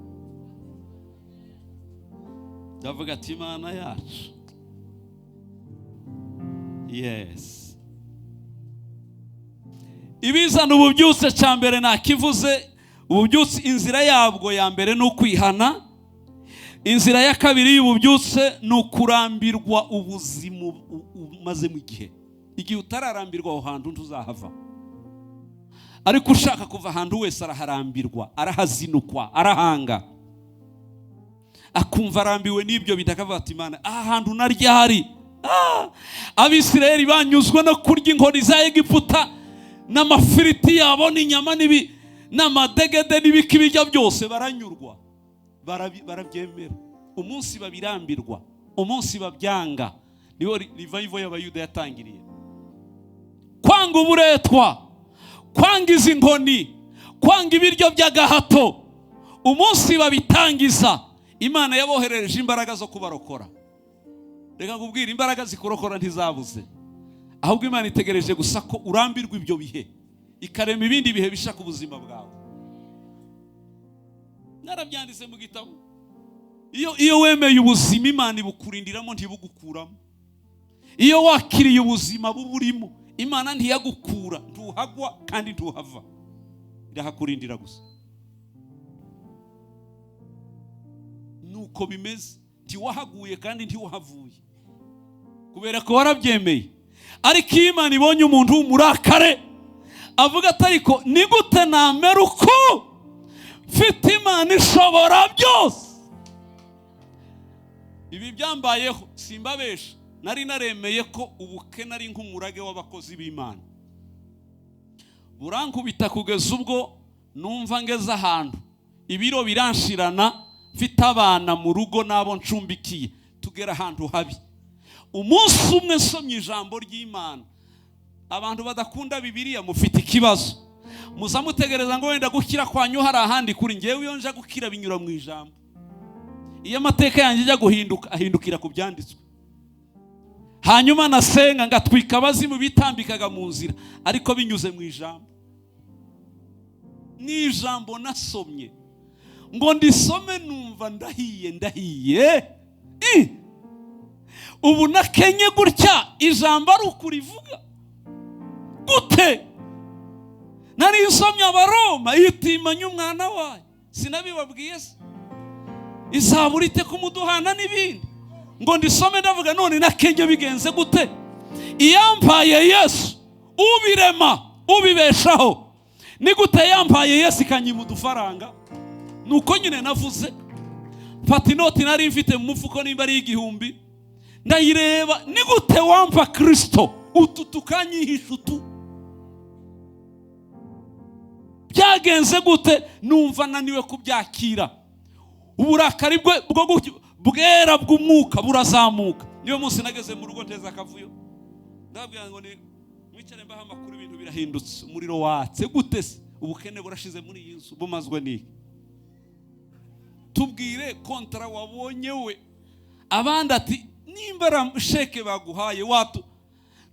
Ndavuga ati Imana yacu. Yes. Ibizana ububyutse cya mbere nakivuze, ububyutse inzira yabwo ya mbere ni ukwihana. Inzira ya kabiri y'ububyutse ni ukurambirwa ubuzima umaze mu igihe utararambirwa aho hantu ntuzahava. Ariko ushaka kuva ahantu wese araharambirwa, arahazinukwa, arahanga, akumva arambiwe n'ibyo bidakavuga ati Imana aha hantu naryari. Abisirayeli banyuzwe no kurya inkoni za Egiputa n'amafiriti yabo n'inyama n'amadegede n'ibiki bijya byose, baranyurwa barabyemera. Umunsi babirambirwa, umunsi babyanga, niho revival y'abayuda yatangiriye. Kwanga uburetwa, kwanga izi nkoni, kwanga ibiryo by'agahato, umunsi babitangiza Imana yaboherereje imbaraga zo kubarokora. reka nkubwire, imbaraga zikorokora ntizabuze, ahubwo Imana itegereje gusa ko urambirwa ibyo bihe ikarema ibindi bihe bishaka ubuzima bwawe. Narabyanditse mu gitabo, iyo wemeye ubuzima Imana ibukurindiramo ntibugukuramo. Iyo wakiriye ubuzima buburimo Imana ntiyagukura, ntuhagwa kandi ntuhava, irahakurindira gusa. Nuko bimeze, ntiwahaguye kandi ntiwahavuye, kubera ko warabyemeye. Ariko iyo Imana ibonye umuntu w'umurakare avuga ati ariko ni gute namera uko mfite Imana ishobora byose. Ibi byambayeho simbabesha, nari naremeye ko ubukene ari nk'umurage w'abakozi b'Imana, burankubita kugeza ubwo numva ngeze ahantu ibiro biranshirana, mfite abana mu rugo n'abo ncumbikiye, tugera ahantu habi. Umunsi umwe nsomye ijambo ry'Imana, abantu badakunda Bibiliya mufite ikibazo, muza mutegereza ngo wenda gukira kwanyu hari ahandi kuri. Ngewe iyo nje gukira binyura mu ijambo. Iyo amateka yanjye ajya guhinduka ahindukira ku byanditswe. Hanyuma nasenga ngatwika abazimu bitambikaga mu nzira, ariko binyuze mu ijambo. Ni ijambo nasomye ngo ndisome numva ndahiye. Ubu nakenye gutya ijambo ari ukurivuga gute? Nari nsomye Abaroma, itimanye umwana wayo, sinabibabwiye se? Izaburite kumuduhana n'ibindi, ngo ndisome ndavuga none nakenye bigenze gute? Iyampaye Yesu ubirema ubibeshaho, ni gute yampaye Yesu ikanyima udufaranga? Nuko nyine navuze, mfata inoti nari mfite mu mufuko nimba ari 1000, ndayireba, ni gute wampa Kristo utu tukanyihisha utu? Byagenze gute? Numva naniwe kubyakira. Uburakari bwera bw'umwuka burazamuka. Niyo munsi nageze mu rugo nteza akavuyo, ndabwira ngo ni mwicare mbaha amakuru, ibintu birahindutse, umuriro watse gute se? Ubukene burashize muri iyi nzu, bumazwe n'iki? Tubwire kontra wabonye we. Abandi ati nimbara sheke baguhaye watu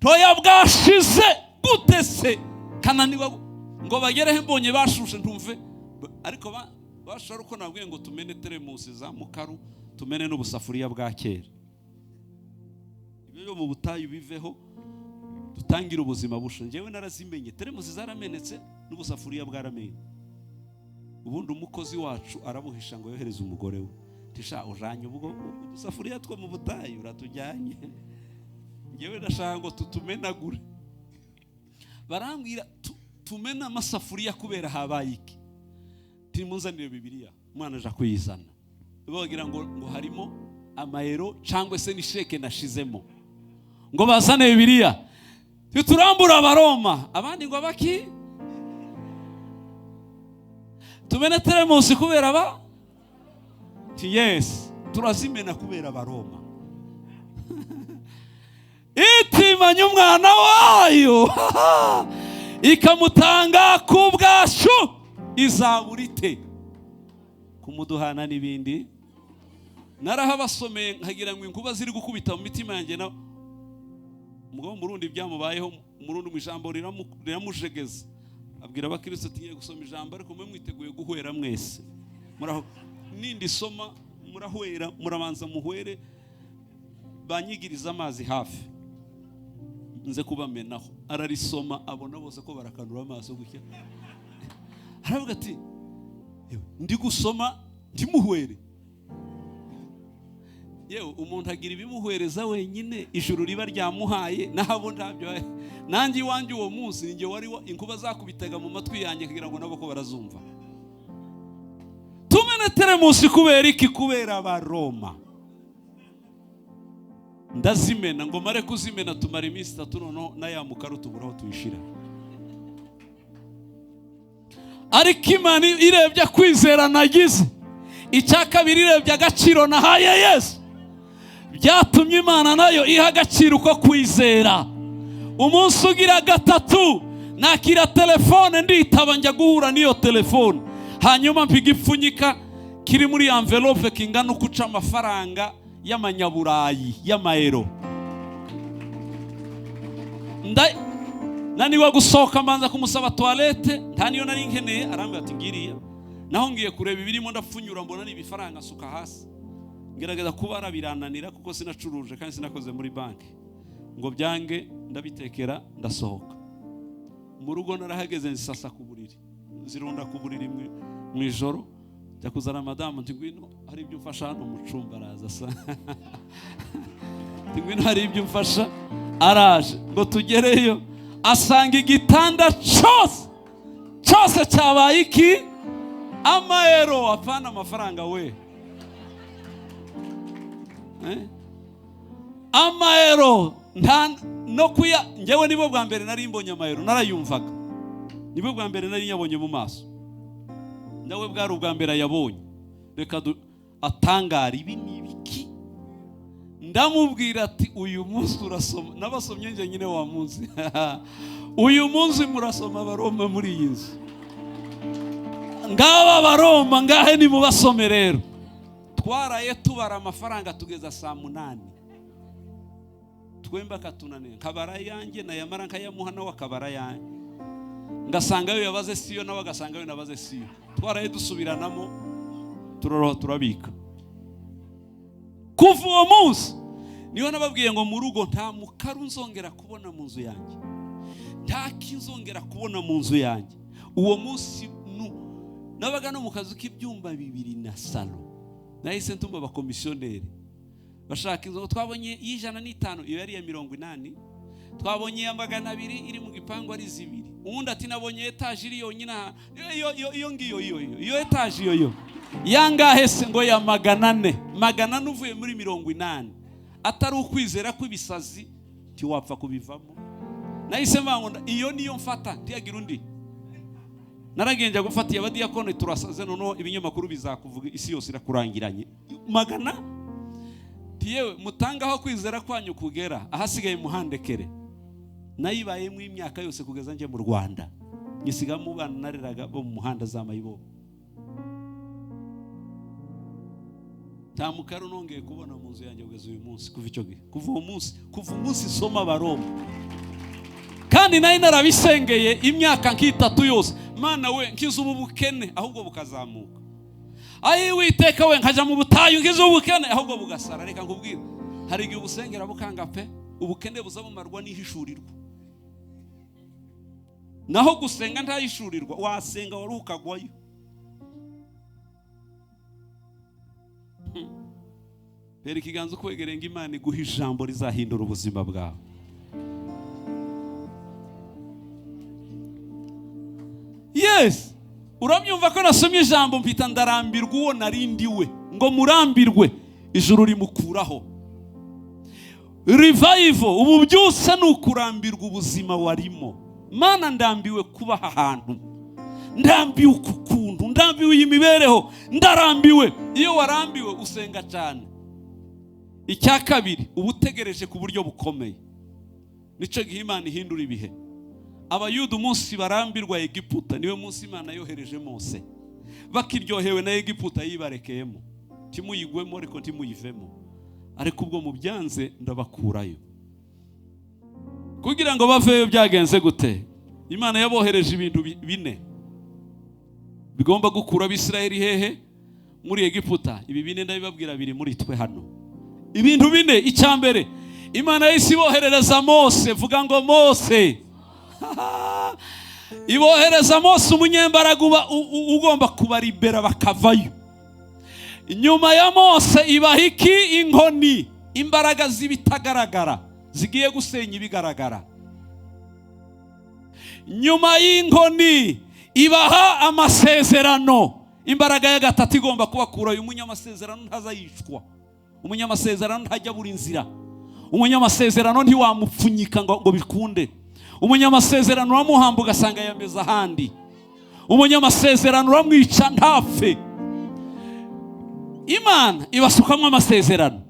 toya bwashize gute se? Kananiwa ngo bagerehe mbonye bashushe ntumve, ariko bashara uko nabwiye ngo tumene teremusi za mukaru, tumene n'ubusafuriya bwa kera. Ibyo mu butayu biveho, dutangira ubuzima busho. Ngewe narazimenye, teremusi zaramenetse n'ubusafuriya bwaramenye. Ubundi umukozi wacu arabuhisha ngo yohereze umugore we, tisha ujanye ubwo udusafuriya two mu butayu uratujyanye. Ngewe ndashaka ngo tutumenagure. Barambwira tumena amasafuriya kubera habaye iki? Timunzanire Bibiliya, umwana aje kuyizana. Bagira ngo harimo amayero cyangwa se ni sheke nashizemo, ngo bazane Bibiliya. Turambura Abaroma, abandi ngo abaki tumene teremusi kubera ba yes, turazimena kubera Abaroma. Itimanye umwana wayo ikamutanga ku bwashu, izaburite kumuduhana n'ibindi. Narahabasomeye nkagira ngo inkuba ziri gukubita mu mitima yanjye, na umugabo murundi byamubayeho, murundi mu ijambo riramujegeza, abwira abakristo ati gusoma ijambo ariko mwe mwiteguye guhwera mwese. Muraho nindi soma murahwera, murabanza muhwere, banyigiriza amazi hafi nze kubamenaho. Ararisoma abona bose ko barakanura amaso gutya, aravuga ati ndi gusoma ndimuhwere. Yewe umuntu agira ibimuhwereza wenyine, ijuru riba ryamuhaye, nahabo ntabyo. Nanjye iwanjye uwo munsi ninjye wari inkuba zakubitaga mu matwi yanjye kugira ngo nabo ko barazumva. Tumene teremusi kubera iki? Kubera Abaroma. Ndazimena ngo mare kuzimena, tumara iminsi 3 noneho na ya mukaru tuburaho tuyishira. Ariko Imana irebye kwizera nagize, icya kabiri irebye agaciro nahaye Yesu, byatumye Imana nayo iha agaciro ko kwizera. Umunsi ugira 3 nakira telefone, nditaba njya guhura niyo telefone, hanyuma mpiga ipfunyika kiri muri envelope kingana ukuca amafaranga y'amanyaburayi y'amayero. Naniwe gusohoka mbanza kumusaba toilette, nta niyo nari nkeneye, arambwira ati ngiriya. Naho ngiye kureba ibirimo ndapfunyura mbona ni bifaranga suka hasi. Ngerageza kubara birananira kuko sinacuruje kandi sinakoze muri banki. Ngo byange ndabitekera ndasohoka. Mu rugo narahageze nsasa ku buriri. Zirunda ku buriri mu ijoro. Jya kuzana madamu nti ngwino hari ibyo mfasha hano mu cumba araza sa. Ngwino hari ibyo mfasha araje. Ngo tugereyo asanga igitanda cyose cyabaye iki amayero apana amafaranga we. Amayero no kuya ngewe nibo bwa mbere nari mbonye amayero narayumvaga. Nibo bwa mbere nari nyabonye mu maso. Nawe bwari ubwa mbere yabonye. Reka atangara ibi nibiki. Ndamubwira ati uyu munsi urasoma. Nabasomye nje nyine wa munsi. Uyu munsi murasoma Abaroma muri iyi nzu. Ngaba Abaroma ngahe ni mubasome rero. Twaraye tubara amafaranga tugeza saa 8. Twemba katunane. Kabara yanjye na yamara nkayamuha nawe akabara yanjye. Ngasanga yo yabaze siyo nawe agasanga yo nabaze siyo. Twaraye dusubiranamo turoroha turabika. Kuva uwo munsi niho nababwiye ngo mu rugo nta mukaru nzongera kubona mu nzu yanjye. Nta kinzongera kubona mu nzu yanjye. Uwo munsi nabaga no mu kazu k'ibyumba 2 na salo. Nahise ntumba abakomisiyoneri bashaka inzu. Twabonye y'105 iyo yari ya 80. Twabonye ya 200 iri mu gipangu ari 2. Uwundi ati nabonye etage iri yonyine iyo ngiyo iyo etage iyo yangahe se ngo ya 400 uvuye muri 80 atari ukwizera kw'ibisazi tiwapfa kubivamo. Nahise mbango iyo niyo mfata ntiyagira undi. Naragenje gufatiye abadiyakone turasaze noneho ibinyamakuru bizakuvuga isi yose irakurangiranye 100. Tiyewe mutangaho kwizera kwanyu kugera ahasigaye muhandekere. Nayibaye mu imyaka yose kugeza nje mu Rwanda. Nyisiga mu bana nareraga bo mu muhanda z'amayibo. Tamukaro nongeye kubona mu nzu yanjye kugeza uyu munsi kuva icyo gihe. Kuva umunsi soma Abaroma. Kandi nayi narabisengeye imyaka nk'itatu yose. Mana we nkiza ubukene ahubwo bukazamuka. Ayi witeka we nkaja mu butayu nkiza ubukene ahubwo bugasara. Reka nkubwire hari igihe ubusengera bukanga pe ubukene buzabumarwa n'ihishurirwa. Naho gusenga ntahishurirwa wasenga wari ukagwayo. Pera ikiganza kwegerenga Imana iguha ijambo rizahindura ubuzima bwawe. Yes, uramyumva ko nasomye ijambo mpita ndarambirwa uwo narindiwe ngo murambirwe ijuru rimukuraho. Revival ubu byose nukurambirwa ubuzima warimo. Mana ndambiwe kuba ahantu. Ndambiwe ukukuntu, ndambiwe imibereho, ndarambiwe. Iyo warambiwe usenga cyane. Icya kabiri ubutegereje ku buryo bukomeye. Nico gihe Imana ihindura ibihe. Abayuda umunsi barambirwa Egiputa niwe munsi Imana yohereje Mose. Bakiryohewe na Egiputa yibarekeyemo. Timuyigwemo ariko timuyivemo. Ariko ubwo mu byanze ndabakurayo. Kugira ngo baveyo byagenze gute? Imana yabohereje ibintu 4 bigomba gukura Abisirayeli hehe muri Egiputa. Ibi 4 ndabibabwira biri muri twe hano. Ibintu 4 icyambere Imana yisiboherereza Mose. Vuga ngo Mose. Ibohereza Mose umunyembaraga ugomba kubaribera bakavayo. Inyuma ya Mose ibahiki inkoni imbaraga zibitagaragara zigiye gusenya ibigaragara. Nyuma y'inkoni ibaha amasezerano. Imbaraga ya gatatu igomba kubakura uyu munyamasezerano ntazayishwa. Umunyamasezerano ntajya buri nzira. Umunyamasezerano ntiwamupfunyika ngo bikunde. Umunyamasezerano uramuhamba ugasanga yameza ahandi. Umunyamasezerano uramwica ntapfe. Imana ibasukamwe amasezerano.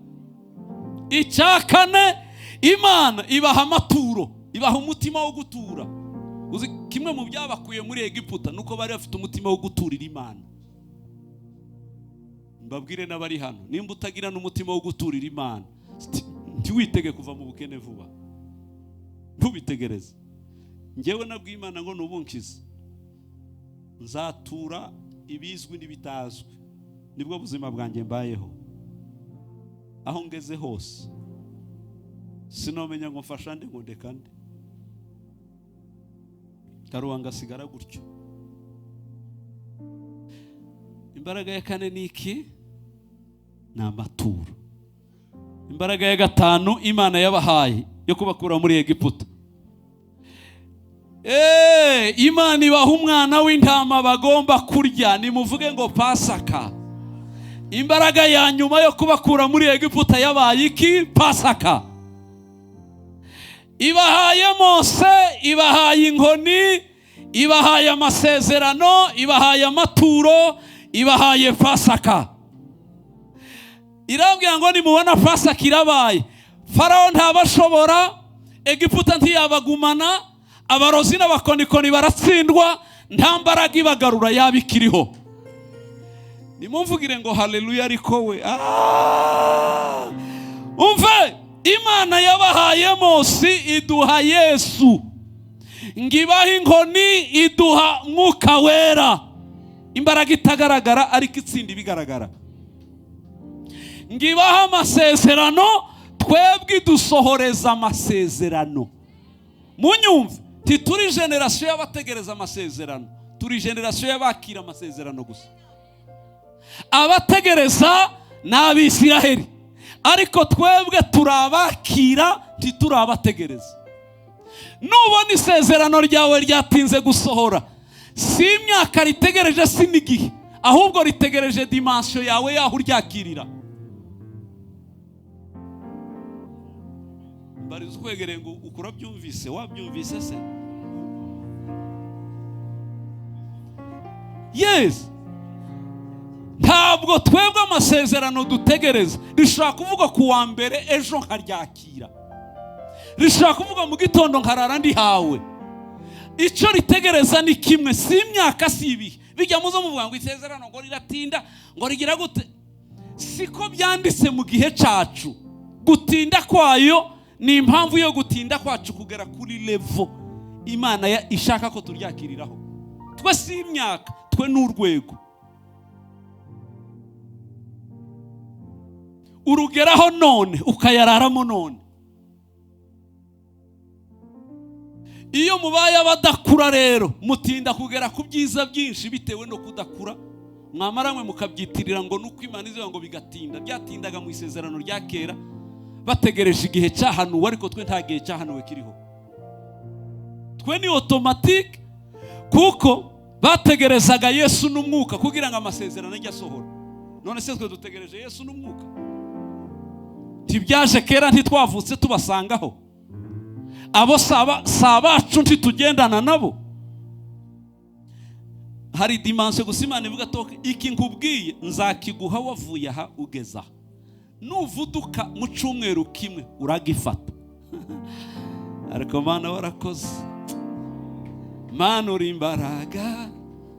Icyakane Imana ibaha amaturo, ibaha umutima wo gutura. Uzi kimwe mu byabakuye muri Egiputa nuko bari bafite umutima wo guturira Imana. mbabwire n'abari hano, nimba utagira n'umutima wo guturira Imana, ntiwitege kuva mu bukene vuba, ntubitegereze. Ngewe nabwiye Imana ngo nubunkize, nzatura ibizwi n'ibitazwi, nibwo buzima bwanjye mbayeho. Aho ngeze hose sinomenya ngo mfasha nde ngo ndeka nde, karuwa ngasigara gutyo. Imbaraga ya kane ni iki? Ni amaturo. Imbaraga ya gatanu Imana yabahaye yo kubakura muri Egiputa. Imana ibaha umwana w'intama bagomba kurya, nimuvuge ngo Pasaka. Imbaraga ya nyuma yo kubakura muri Egiputa yabaye iki? Pasaka. Ibahaye Mose, ibahaye inkoni, ibahaye amasezerano, ibahaye amaturo, ibahaye Pasaka. Irambwira ngo nimubona Pasaka irabaye, Farawo ntabashobora, Egiputa ntiyabagumana, abarozi n'abakonikoni baratsindwa, nta mbaraga ibagarura yabikiriho. Nimumvugire ngo haleluya. Ariko we umve, Imana yabahaye Mose iduha Yesu, ngibaha inkoni iduha Mwuka Wera. Imbaraga itagaragara ariko itsinda ibigaragara. Ngibaha amasezerano, twebwe dusohoreza amasezerano. Munyumve, tituri generation y'abategereza amasezerano, turi generation y'abakira amasezerano gusa. Abategereza n'Abisiraheli, ariko twebwe turabakira, ntiturabategereza. Nubona isezerano ryawe ryatinze gusohora, si imyaka ritegereje, si n'igihe, ahubwo ritegereje dimension yawe yaho uryakirira. Bari uzwegereye ngo ukura byumvise, wabyumvise se? Yes. Ntabwo twebwe amasezerano dutegereza rishaka kuvuga ku wa mbere ejo nkaryakira, rishaka kuvuga mu gitondo nkarara ndi hawe. Icyo ritegereza ni kimwe, si imyaka, si ibihe. Bijya muzo muvuga ngo isezerano ngo riratinda, ngo rigira gute. Siko byanditse mu gihe cyacu. Gutinda kwayo ni impamvu yo gutinda kwacu kugera kuri level Imana ishaka ko turyakiriraho. Twe si imyaka, twe n'urwego. Urugeraho none ukayararamo none. Iyo mubaye abadakura rero, mutinda kugera ku byiza byinshi bitewe no kudakura. Mwamaramwe mukabyitirira ngo nuko Imana izo ngo bigatinda. Byatindaga mu isezerano rya kera, bategereje igihe cyahanuwe, ariko twe nta gihe cyahanuwe kiriho. Twe ni automatique, kuko bategerezaga Yesu n'Umwuka kugira ngo amasezerano ajye asohora. None se twe dutegereje Yesu n'Umwuka? Tibyaje kera ntitwavutse tubasangaho. Abo sabacu ntitugendana nabo. Hari dimension gusa Imana ivuga toke, iki nkubwiye nzakiguha wavuye aha ugeza aha. Nuvuduka mu cyumweru kimwe uragifata. Ariko Mana warakoze, Mana uri imbaraga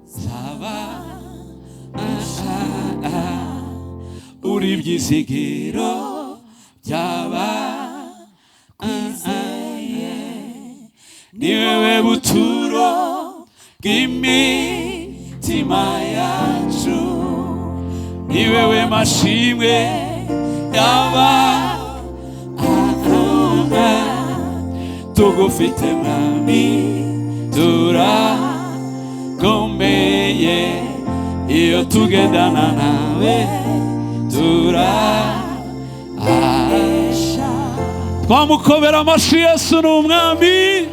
zaba, uri ibyizigiro byaba, ni wewe buturo bw'imitima yacu, ni wewe mashimwe yaba, tugufite mwami turakomeye, iyo tugendana nawe twamukobera amashyi. Yesu ni umwami.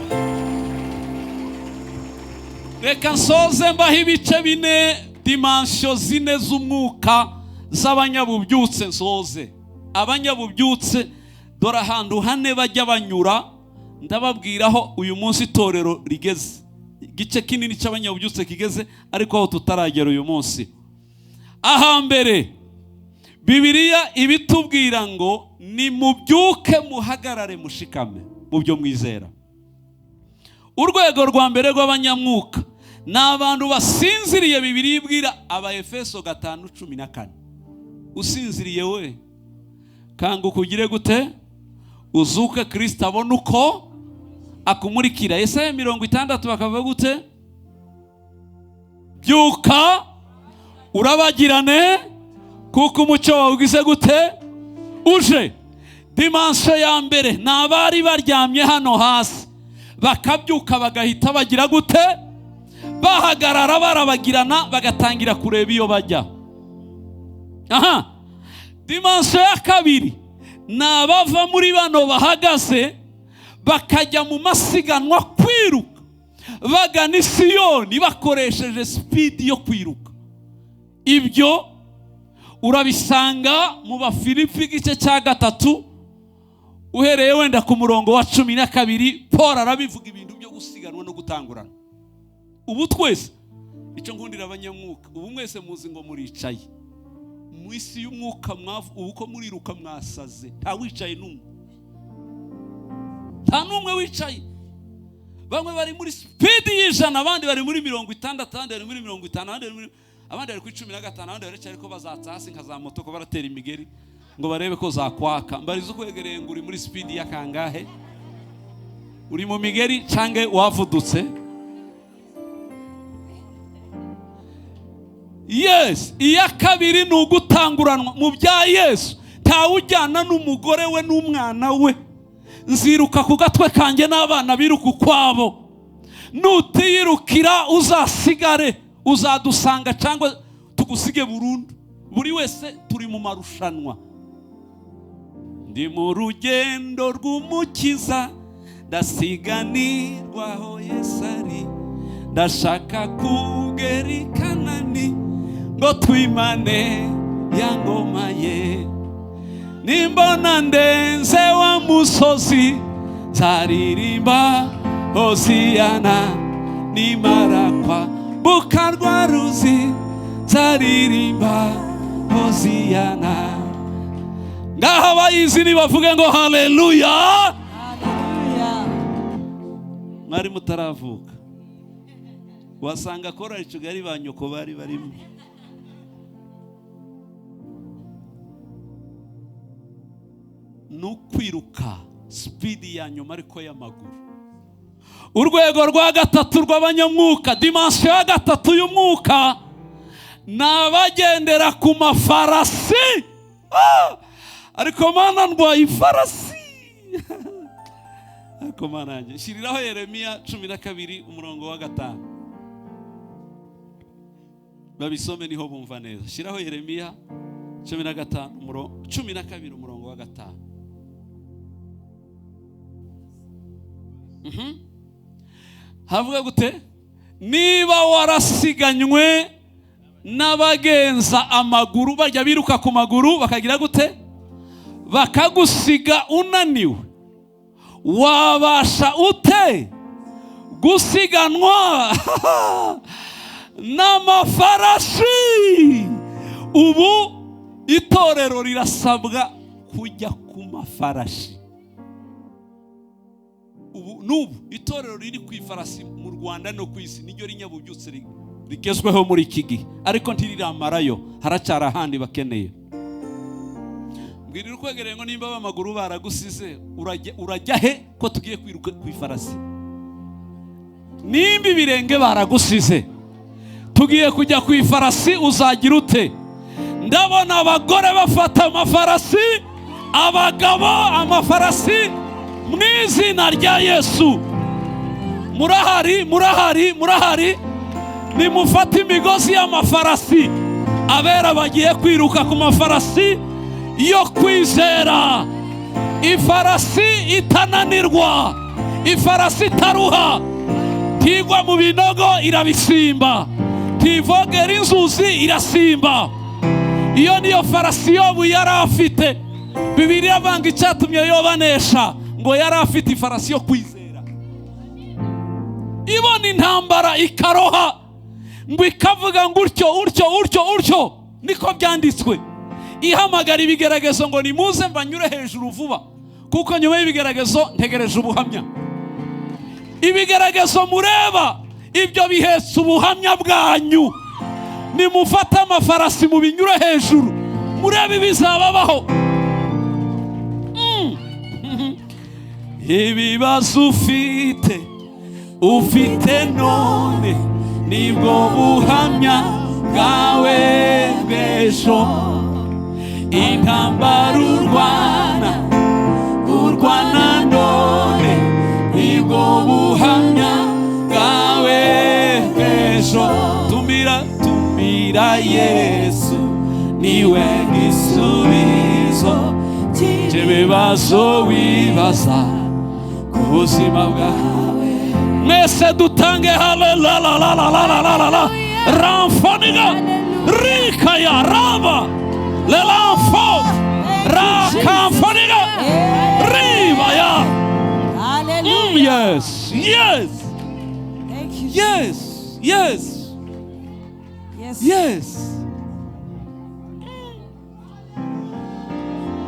Reka nsoze mbaho ibice bine, dimension zine z'umwuka z'abanyabubyutse. Nsoze abanyabubyutse, dore ahantu hane bajya banyura, ndababwiraho uyu munsi itorero rigeze, igice kinini cy'abanyabubyutse kigeze, ariko aho tutaragera uyu munsi. Ahambere Bibiliya ibitubwira ngo nimubyuke muhagarare mushikame mu byo mwizera. Urwego rwa mbere rw'abanyamwuka ni abantu basinziriye. Bibiliya ibwira Abaefeso 5:14 usinziriye we, kanguka ugire gute? Uzuke, Kristo abone uko akumurikira. Yesaya 60 bakavuga gute? Byuka urabagirane kuko umucyo wawe ugize gute? Uje. Dimanche ya mbere n'abari baryamye hano hasi bakabyuka bagahita bagira gute? Bahagarara barabagirana bagatangira kureba iyo bajya. Dimanche ya kabiri n'abava muri bano bahagaze bakajya mu masiganwa kwiruka bagana i Siyoni bakoresheje speed yo kwiruka. Ibyo urabisanga mu Bafilipi igice cya 3 uhereye wenda ku murongo wa 12. Paul arabivuga ibintu byo gusiganwa no gutangurana. Ubu twese icyo nkundira abanyamwuka, ubu mwese muzi ngo muricaye mu isi y'umwuka, ubu ko muriruka mwasaze, nta wicaye n'umwe, nta n'umwe wicaye. Bamwe bari muri speed y'ijana, abandi bari muri 60, abandi bari muri 50, abandi bari kuri 15, abandi bari cyari ko bazatsa hasi nka za moto ko baratera imigeri ngo barebe ko zakwaka. Mbarizo kwegereye ngo uri muri speed ya kangahe? Uri mu migeri cange wavudutse? Yes, iya kabiri ni ugutanguranwa mu bya Yesu. Ntawujyana n'umugore we n'umwana we. Nziruka ku gatwe kanjye n'abana biruka ukwabo. Nutiyirukira uzasigare, uzadusanga cyangwa tugusige burundu. Buri wese turi mu marushanwa. Ndi mu rugendo rw'umukiza, ndasiganirwa aho Yesu ari, ndashaka kugera i Kanani ngo twimane ya ngoma ye. Nimbona ndenze wa musozi nzaririmba Hosiyana, nimara kwambuka rwa ruzi nzaririmba Hosiyana. Ngaho abayizi nibavuge ngo haleluya. Mwari mutaravuka wasanga korali Kigali ba nyoko bari barimo. Nukwiruka speed ya nyuma ariko y'amaguru. Urwego rwa gatatu rw'abanyamwuka, dimension ya gatatu y'umwuka, nabagendera ku mafarasi. Ariko mana ndwaye ifarasi. Ariko mana yanjye shiriraho Yeremiya 12 umurongo wa 5. Babisome niho bumva neza. Shiraho Yeremiya 12 umurongo wa 5. Havuga gute? Niba warasiganywe n'abagenza amaguru, bajya biruka ku maguru bakagira gute? Bakagusiga unaniwe, wabasha ute gusiganwa n'amafarashi? Ubu itorero rirasabwa kujya ku mafarashi. Nubu itorero riri ku ifarasi mu Rwanda no ku isi niryo rinyabubyutse rigezweho muri iki gihe, ariko ntiriramarayo, haracyari ahandi bakeneye. Mbwirira kwegereye ngo nimba b'amaguru baragusize urajya he ko tugiye kwiruka ku ifarasi? Nimba ibirenge baragusize tugiye kujya ku ifarasi, uzagira ute? Ndabona abagore bafata amafarasi, abagabo amafarasi mu izina rya Yesu. Murahari nimufate imigozi y'amafarasi. Abera bagiye kwiruka ku mafarasi yo kwizera. Ifarasi itananirwa, ifarasi itaruha, ntigwa mu binogo irabisimba, ntivogera inzuzi irasimba. Iyo niyo farasi Yobu yari afite. Bibiliya banga icyatumye yobanesha ngo yari afite ifarasi yo kwizera. Ibona intambara ikaroha ngo ikavuga ngo utyo niko byanditswe. Ihamagara ibigeragezo ngo nimuze mbanyure hejuru vuba, kuko nyuma y'ibigeragezo ntegereje ubuhamya. Ibigeragezo mureba ibyo bihetse ubuhamya bwanyu. Nimufata amafarasi mu binyure hejuru, murebe ibizababaho. Ibibazo ufite none nibwo buhamya bwawe bw'ejo. Intambara urwana none nibwo buhamya bwawe bw'ejo. Tumira Yesu niwe gisubizo cy'ibibazo wibaza ku buzima bwawe. Mwese dutange haleluya. Ramfoniga rikaya raba lelanfo rakamfoniga ribaya. Yes, yes, yes, yes, yes,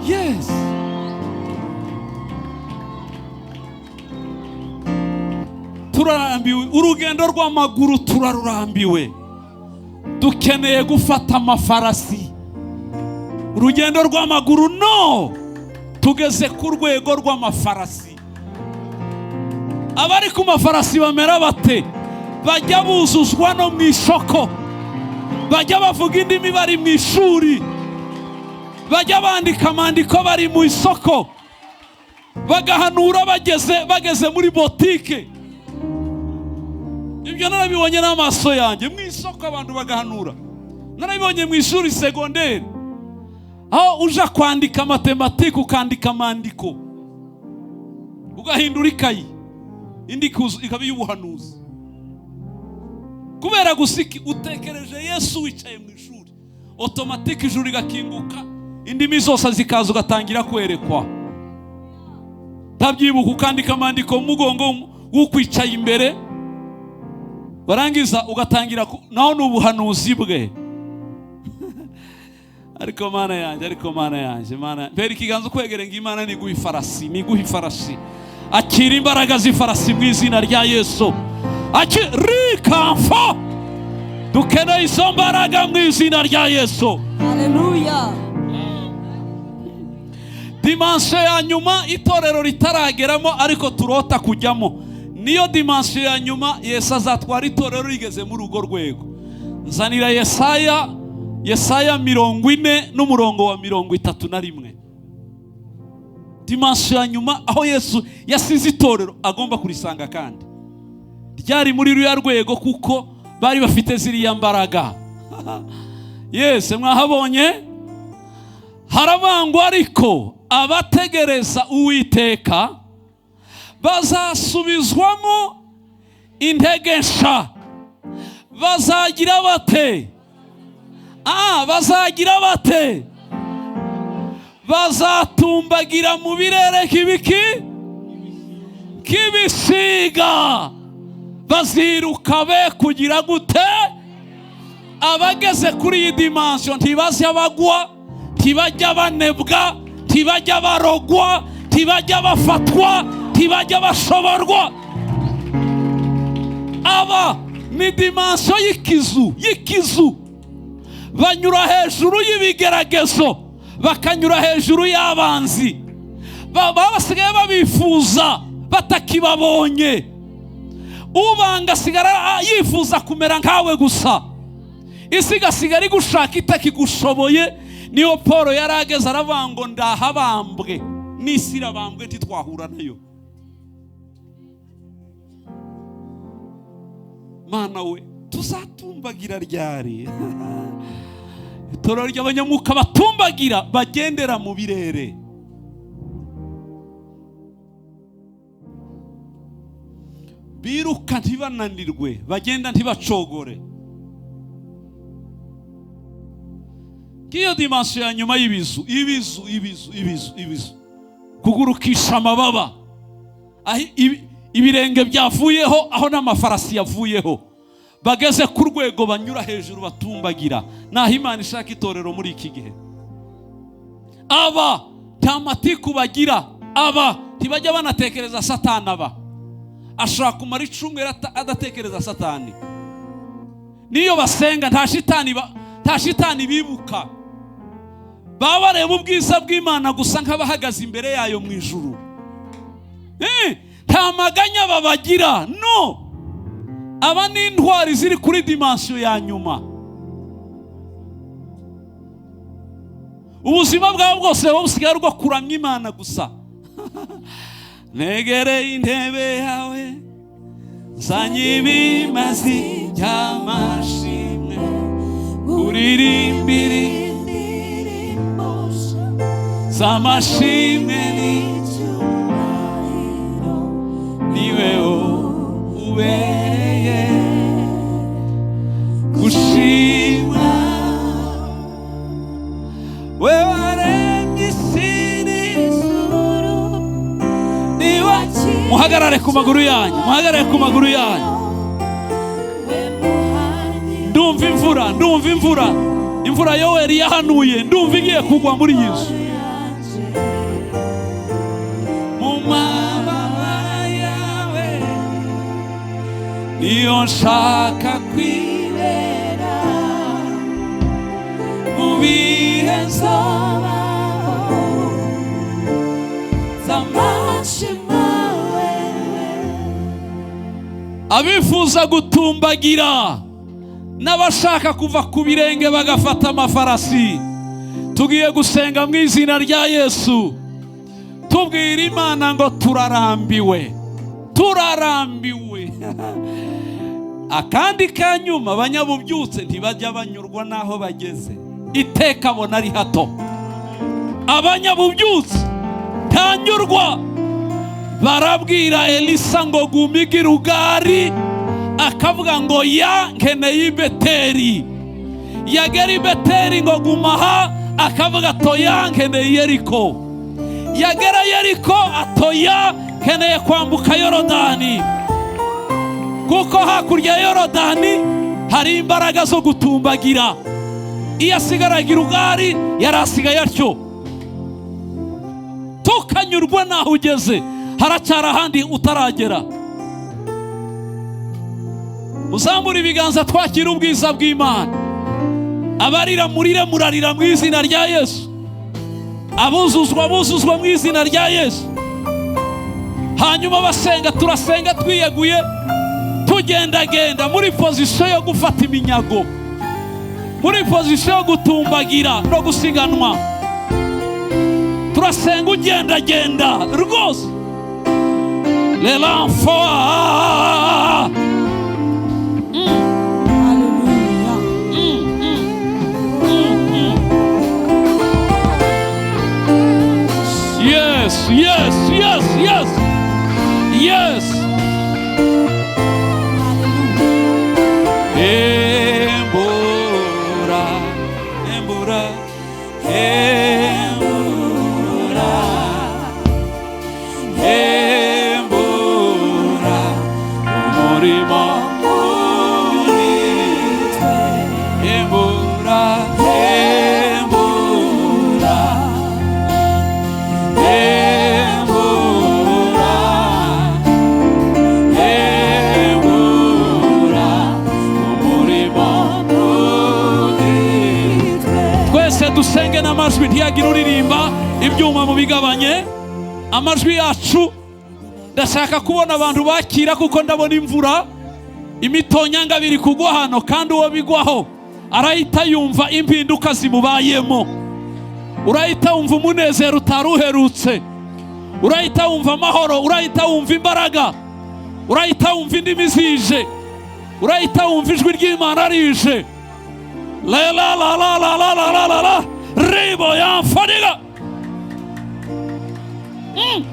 yes. Turarambiwe urugendo rw'amaguru, turarurambiwe. Dukeneye gufata amafarasi. Urugendo rw'amaguru no, tugeze ku rwego rw'amafarasi. Abari ku mafarasi bamera bate? Bajya buzuzwa no mu isoko, bajya bavuga indimi bari mu ishuri, bajya bandika amandiko bari mu isoko, bagahanura bageze muri botike. Ibyo narabibonye n'amaso yanjye. Mu isoko abantu bagahanura. Narabibonye mu ishuri segonderi, aho uja kwandika matematike ukandika amandiko ugahindura ikayi indi ikaba y'ubuhanuzi. Kubera gusiki utekereje Yesu wicaye mu ishuri, automatique ijuru rigakinguka, indimi zose zikaza ugatangira kwerekwa. Tabyibuka ukandika amandiko mu mugongo w'ukwicaye imbere, barangiza ugatangira naho n'ubuhanuzi bwe. Ariko mana yanjye mbere ikiganza kwegere ngo Imana niguha ifarasi, akira imbaraga z'ifarasi mu izina rya Yesu. Rikamfa, dukeneye izo mbaraga mu izina rya Yesu. Haleluya. Dimansiyo ya nyuma itorero ritarageramo ariko turota kujyamo, niyo dimansiyo ya nyuma Yesu azatwara itorero rigeze muri urwo rwego. Nzanira Yesaya 40 n'umurongo wa 31. Dimansiyo ya nyuma aho Yesu yasize itorero agomba kurisanga, kandi ryari muri ruya rwego kuko bari bafite ziriya mbaraga. Yes, mwahabonye harabangwa, ariko abategereza Uwiteka bazasubizwamo intege nsha. Bazagira bate? Bazagira bate? Bazatumbagira mu birere k'ibisiga. Baziruka be kugira gute? Abageze kuri iyi dimansiyo ntibajya bagwa, ntibajya banebwa, ntibajya barogwa, ntibajya bafatwa, ntibajya bashoborwa. Aba ni dimansiyo y'ikizu. Banyura hejuru y'ibigeragezo, bakanyura hejuru y'abanzi. Basigaye babifuza batakibabonye. Ubanga asigara yifuza kumera nkawe gusa, isi igasigara igushaka itakigushoboye. Niyo Paul yarageze aravuga ngo ndahabambwe, n'isi irabambwe ntitwahura nayo. Mana we, tuzatumbagira ryari? Itorero ry'abanyamwuka batumbagira, bagendera mu birere. Biruka ntibananirwe, bagenda ntibacogore. Kiyo dimansiyo ya nyuma y'ibizu, kugurukisha amababa, ibirenge byavuyeho, aho n'amafarasi yavuyeho. Bageze ku rwego banyura hejuru batumbagira. Naho Imana ishaka itorero muri iki gihe. Aba nta matiku bagira, aba ntibajya banatekereza Satani. Aba ashaka kumara icumwe adatekereza Satani. Niyo basenga nta shitani bibuka. baba bareba ubwiza bw'Imana gusa nk'abahagaze imbere yayo mu ijuru. Nta maganya babagira, no. Aba ni intwari ziri kuri dimension ya nyuma. Ubuzima bwabo bwose busigaye rwo kuramya Imana gusa. Negereye intebe yawe zanye ibimazi by'amashimwe uririmbira indirimbo z'amashimwe n'icyubahiro niwe ubereye gushimwa. We waremye isi n'ijuru, muhagarare ku maguru yanyu, muhagarare ku maguru yanyu. Ndumva imvura, ndumva imvura, imvura Yoweri yahanuye, ndumva igiye kugwa muri iyi nzu. Mu mababa yawe niyo nshaka kwibera, mu bihe nzabaho z'amashimwe. Abifuza gutumbagira n'abashaka kuva ku birenge bagafata amafarasi, tugiye gusenga mu izina rya Yesu, tubwira Imana ngo turarambiwe, turarambiwe. Akandi kanyuma abanyabubyutse ntibajya banyurwa naho bageze, iteka bona ari hato. Abanyabubyutse ntanyurwa, barabwira Elisa ngo gumige Rugari, akavuga ngo ya nkeneye Beteri. Yagera i Beteri ngo gumaha, akavuga atoya nkeneye Yeriko. Yagera Yeriko atoya nkeneye kwambuka Yorodani, kuko hakurya Yorodani hari imbaraga zo gutumbagira. Iyo asigaraga i Rugari yari asigaye atyo. Tukanyurwa naho ugeze, haracyari ahandi utaragera. Muzamura ibiganza twakira ubwiza bw'Imana. Abarira murire murarira mu izina rya Yesu, abuzuzwa buzuzwa mu izina rya Yesu. Hanyuma basenga, turasenga twiyeguye, tugendagenda muri pozisiyo yo gufata iminyago, muri pozisiyo yo gutumbagira no gusiganwa. Turasenga ugendagenda rwose. L'enfant. Yes, yes, yes, yes, yes. Embora, embora, embora, embora, umurimo muritwe, embora, embora, embora, embora, umurimo muritwe. Twese dusenge n'amajwi ntiyagira uririmba, ibyuma mu bigabanye amajwi yacu. Ndashaka kubona abantu bakira, kuko ndabona imvura, imitonyanga biri kugwa hano, kandi uwo bigwaho arahita yumva impinduka zimubayemo. Urahita wumva umunezero utaruherutse, urahita wumva amahoro, urahita wumva imbaraga, urahita wumva indimi zije, urahita wumva ijwi ry'Imana rije. La la la la la la la la la ribo yamfaniga.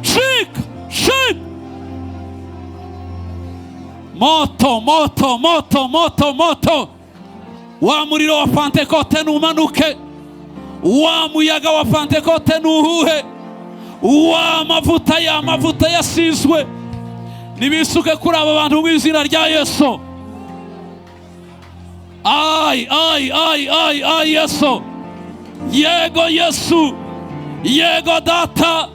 Shik shik. Moto moto moto moto moto. Wa muriro wa Pentekote numanuke, wa muyaga wa Pentekote nuhuhe, wa mavuta yasizwe nibisuke kuri aba bantu mu izina rya Yesu. Ay ay ay ay ay Yesu. Yego Yesu, yego data.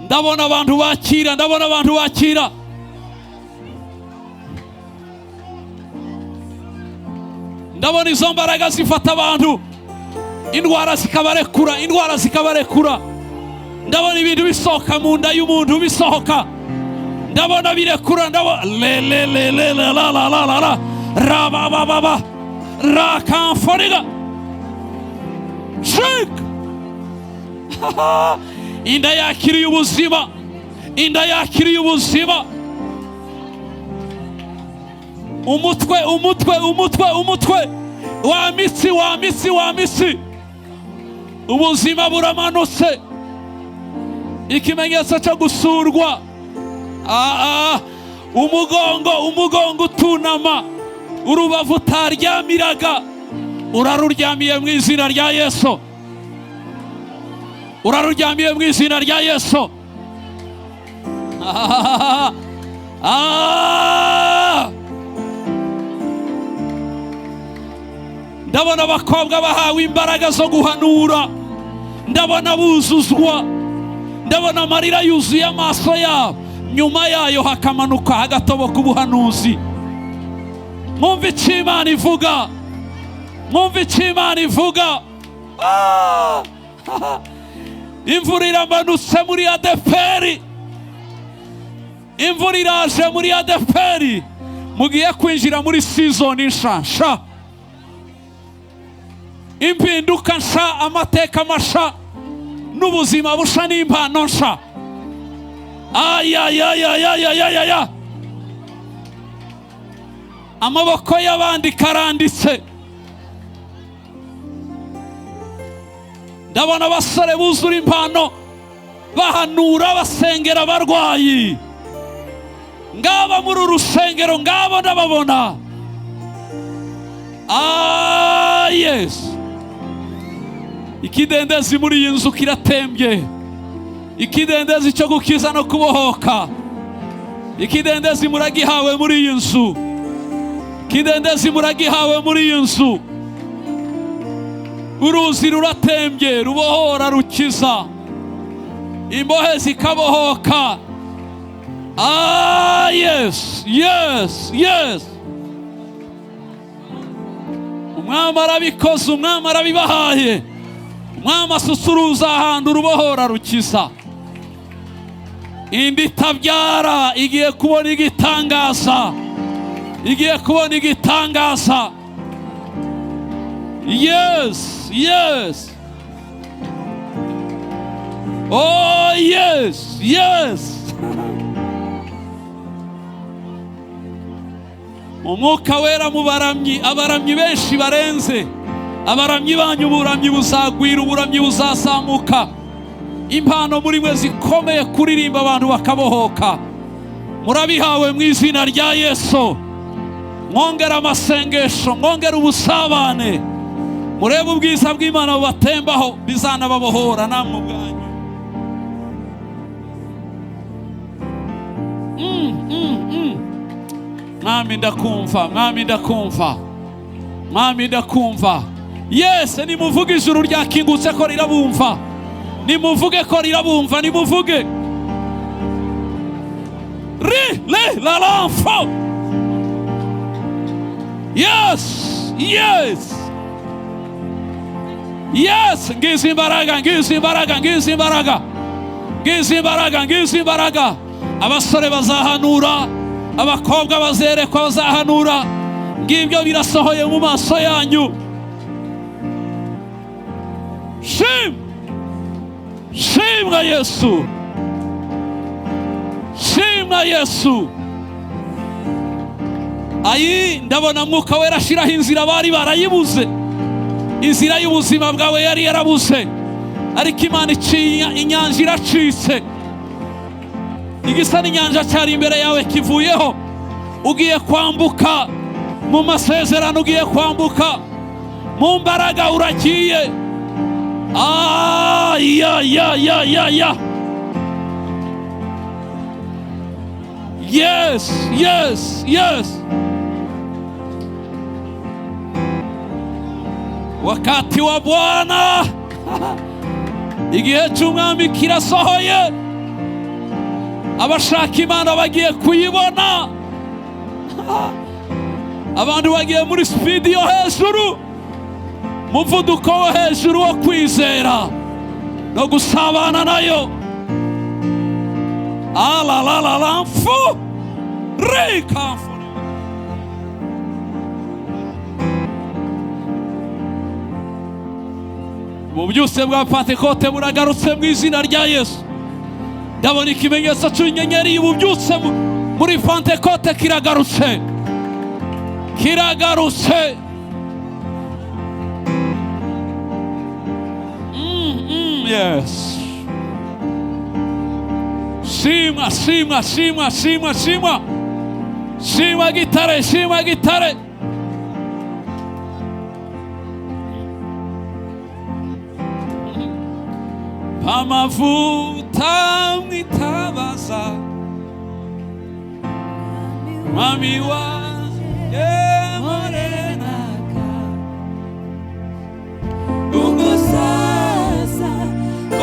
Ndabona abantu bakira, ndabona abantu bakira. ndabona izo mbaraga zifata abantu, indwara zikabarekura, indwara zikabarekura. Ndabona ibintu bisohoka mu nda y'umuntu bisohoka, ndabona birekura, ndabona la rabababa rakamforiga shik. Inda yakiriye ubuzima, inda yakiriye ubuzima. Umutwe, umutwe, umutwe, umutwe, wa mitsi, wa mitsi, wa mitsi, ubuzima buramanutse. Ikimenyetso cyo gusurwa. Umugongo, umugongo utunama, urubavu utaryamiraga uraruryamiye mu izina rya Yesu. Uraruryamiye mu izina rya Yesu. Ndabona abakobwa bahawe imbaraga zo guhanura, ndabona buzuzwa, ndabona amarira yuzuye amaso yabo, nyuma yayo hakamanuka agatoboka ubuhanuzi. Mwumve icyo Imana ivuga, mwumve icyo Imana ivuga. Imvura iramanutse muri ADEPR, imvura iraje muri ADEPR. Mugiye kwinjira muri season nshasha, impinduka nsha, amateka masha, n'ubuzima busha, n'impano nsha. Ayayayayayayaya, amaboko y'abandi karanditse. Ndabona abasore buzura impano, bahanura, basengera abarwayi. Ngaba muri urusengero, ngabo ndababona. Yes. Ikidendezi muri iyi nzu kiratembye, ikidendezi cyo gukiza no kubohoka. Ikidendezi muragihawe muri iyi nzu, ikidendezi muragihawe muri iyi nzu. Uruzi ruratembye, rubohora, rukiza, imbohe zikabohoka. Yes, yes, yes. Umwami arabikoze, umwami arabibahaye. Umwami asusuruza ahantu, urubohora, rukiza. Indi itabyara igiye kubona igitangaza, igiye kubona igitangaza. Yes, yes. Oh yes, yes. Umwuka wera mu baramyi, abaramyi benshi barenze. Abaramyi banyu uburamyi buzagwira, uburamyi buzazamuka. Impano muri mwe zikomeye kuririmba abantu bakabohoka, murabihawe mu izina rya Yesu. Mwongera amasengesho, mwongera ubusabane, murebe ubwiza bw'Imana bubatembaho, bizanababohora namwe ubwanyu. Mwami ndakumva, mwami ndakumva, mwami ndakumva. Yes, nimuvuge ijuru ryakingutse ko rirabumva, nimuvuge ko rirabumva, nimuvuge. La l'enfant. Yes, yes, yes. Ngize imbaraga, ngize imbaraga, ngize imbaraga, ngize imbaraga, ngize imbaraga. Abasore bazahanura, abakobwa bazerekwa bazahanura. Ngibyo birasohoye mu maso yanyu. Shimwa Yesu, shimwa Yesu. Ayi, ndabona Mwuka wera ashiraho inzira bari barayibuze. Inzira y'ubuzima bwawe yari yarabuze, ariko Imana iciye inyanja, iracitse. Igisa n'inyanja cyari imbere yawe kivuyeho. Ugiye kwambuka mu masezerano, ugiye kwambuka mu mbaraga, uragiye. Ya. Yes, yes, yes. Wakati wa Bwana, igihe cy'umwami kirasohoye. Abashaka Imana bagiye kuyibona. Abantu bagiye muri speed yo hejuru, muvuduko wo hejuru wo kwizera no gusabana nayo. Ala la la la fu rikafu. Ububyutse bwa Pentekote buragarutse mu izina rya Yesu. Ndabona ikimenyetso cy'inyenyeri y'ububyutse muri Pentekote kiragarutse. Kiragarutse. Yes. Shima, shima, shima, shima, shima. Shima gitare, shima gitare. Amavuta mwitabaza Mami wa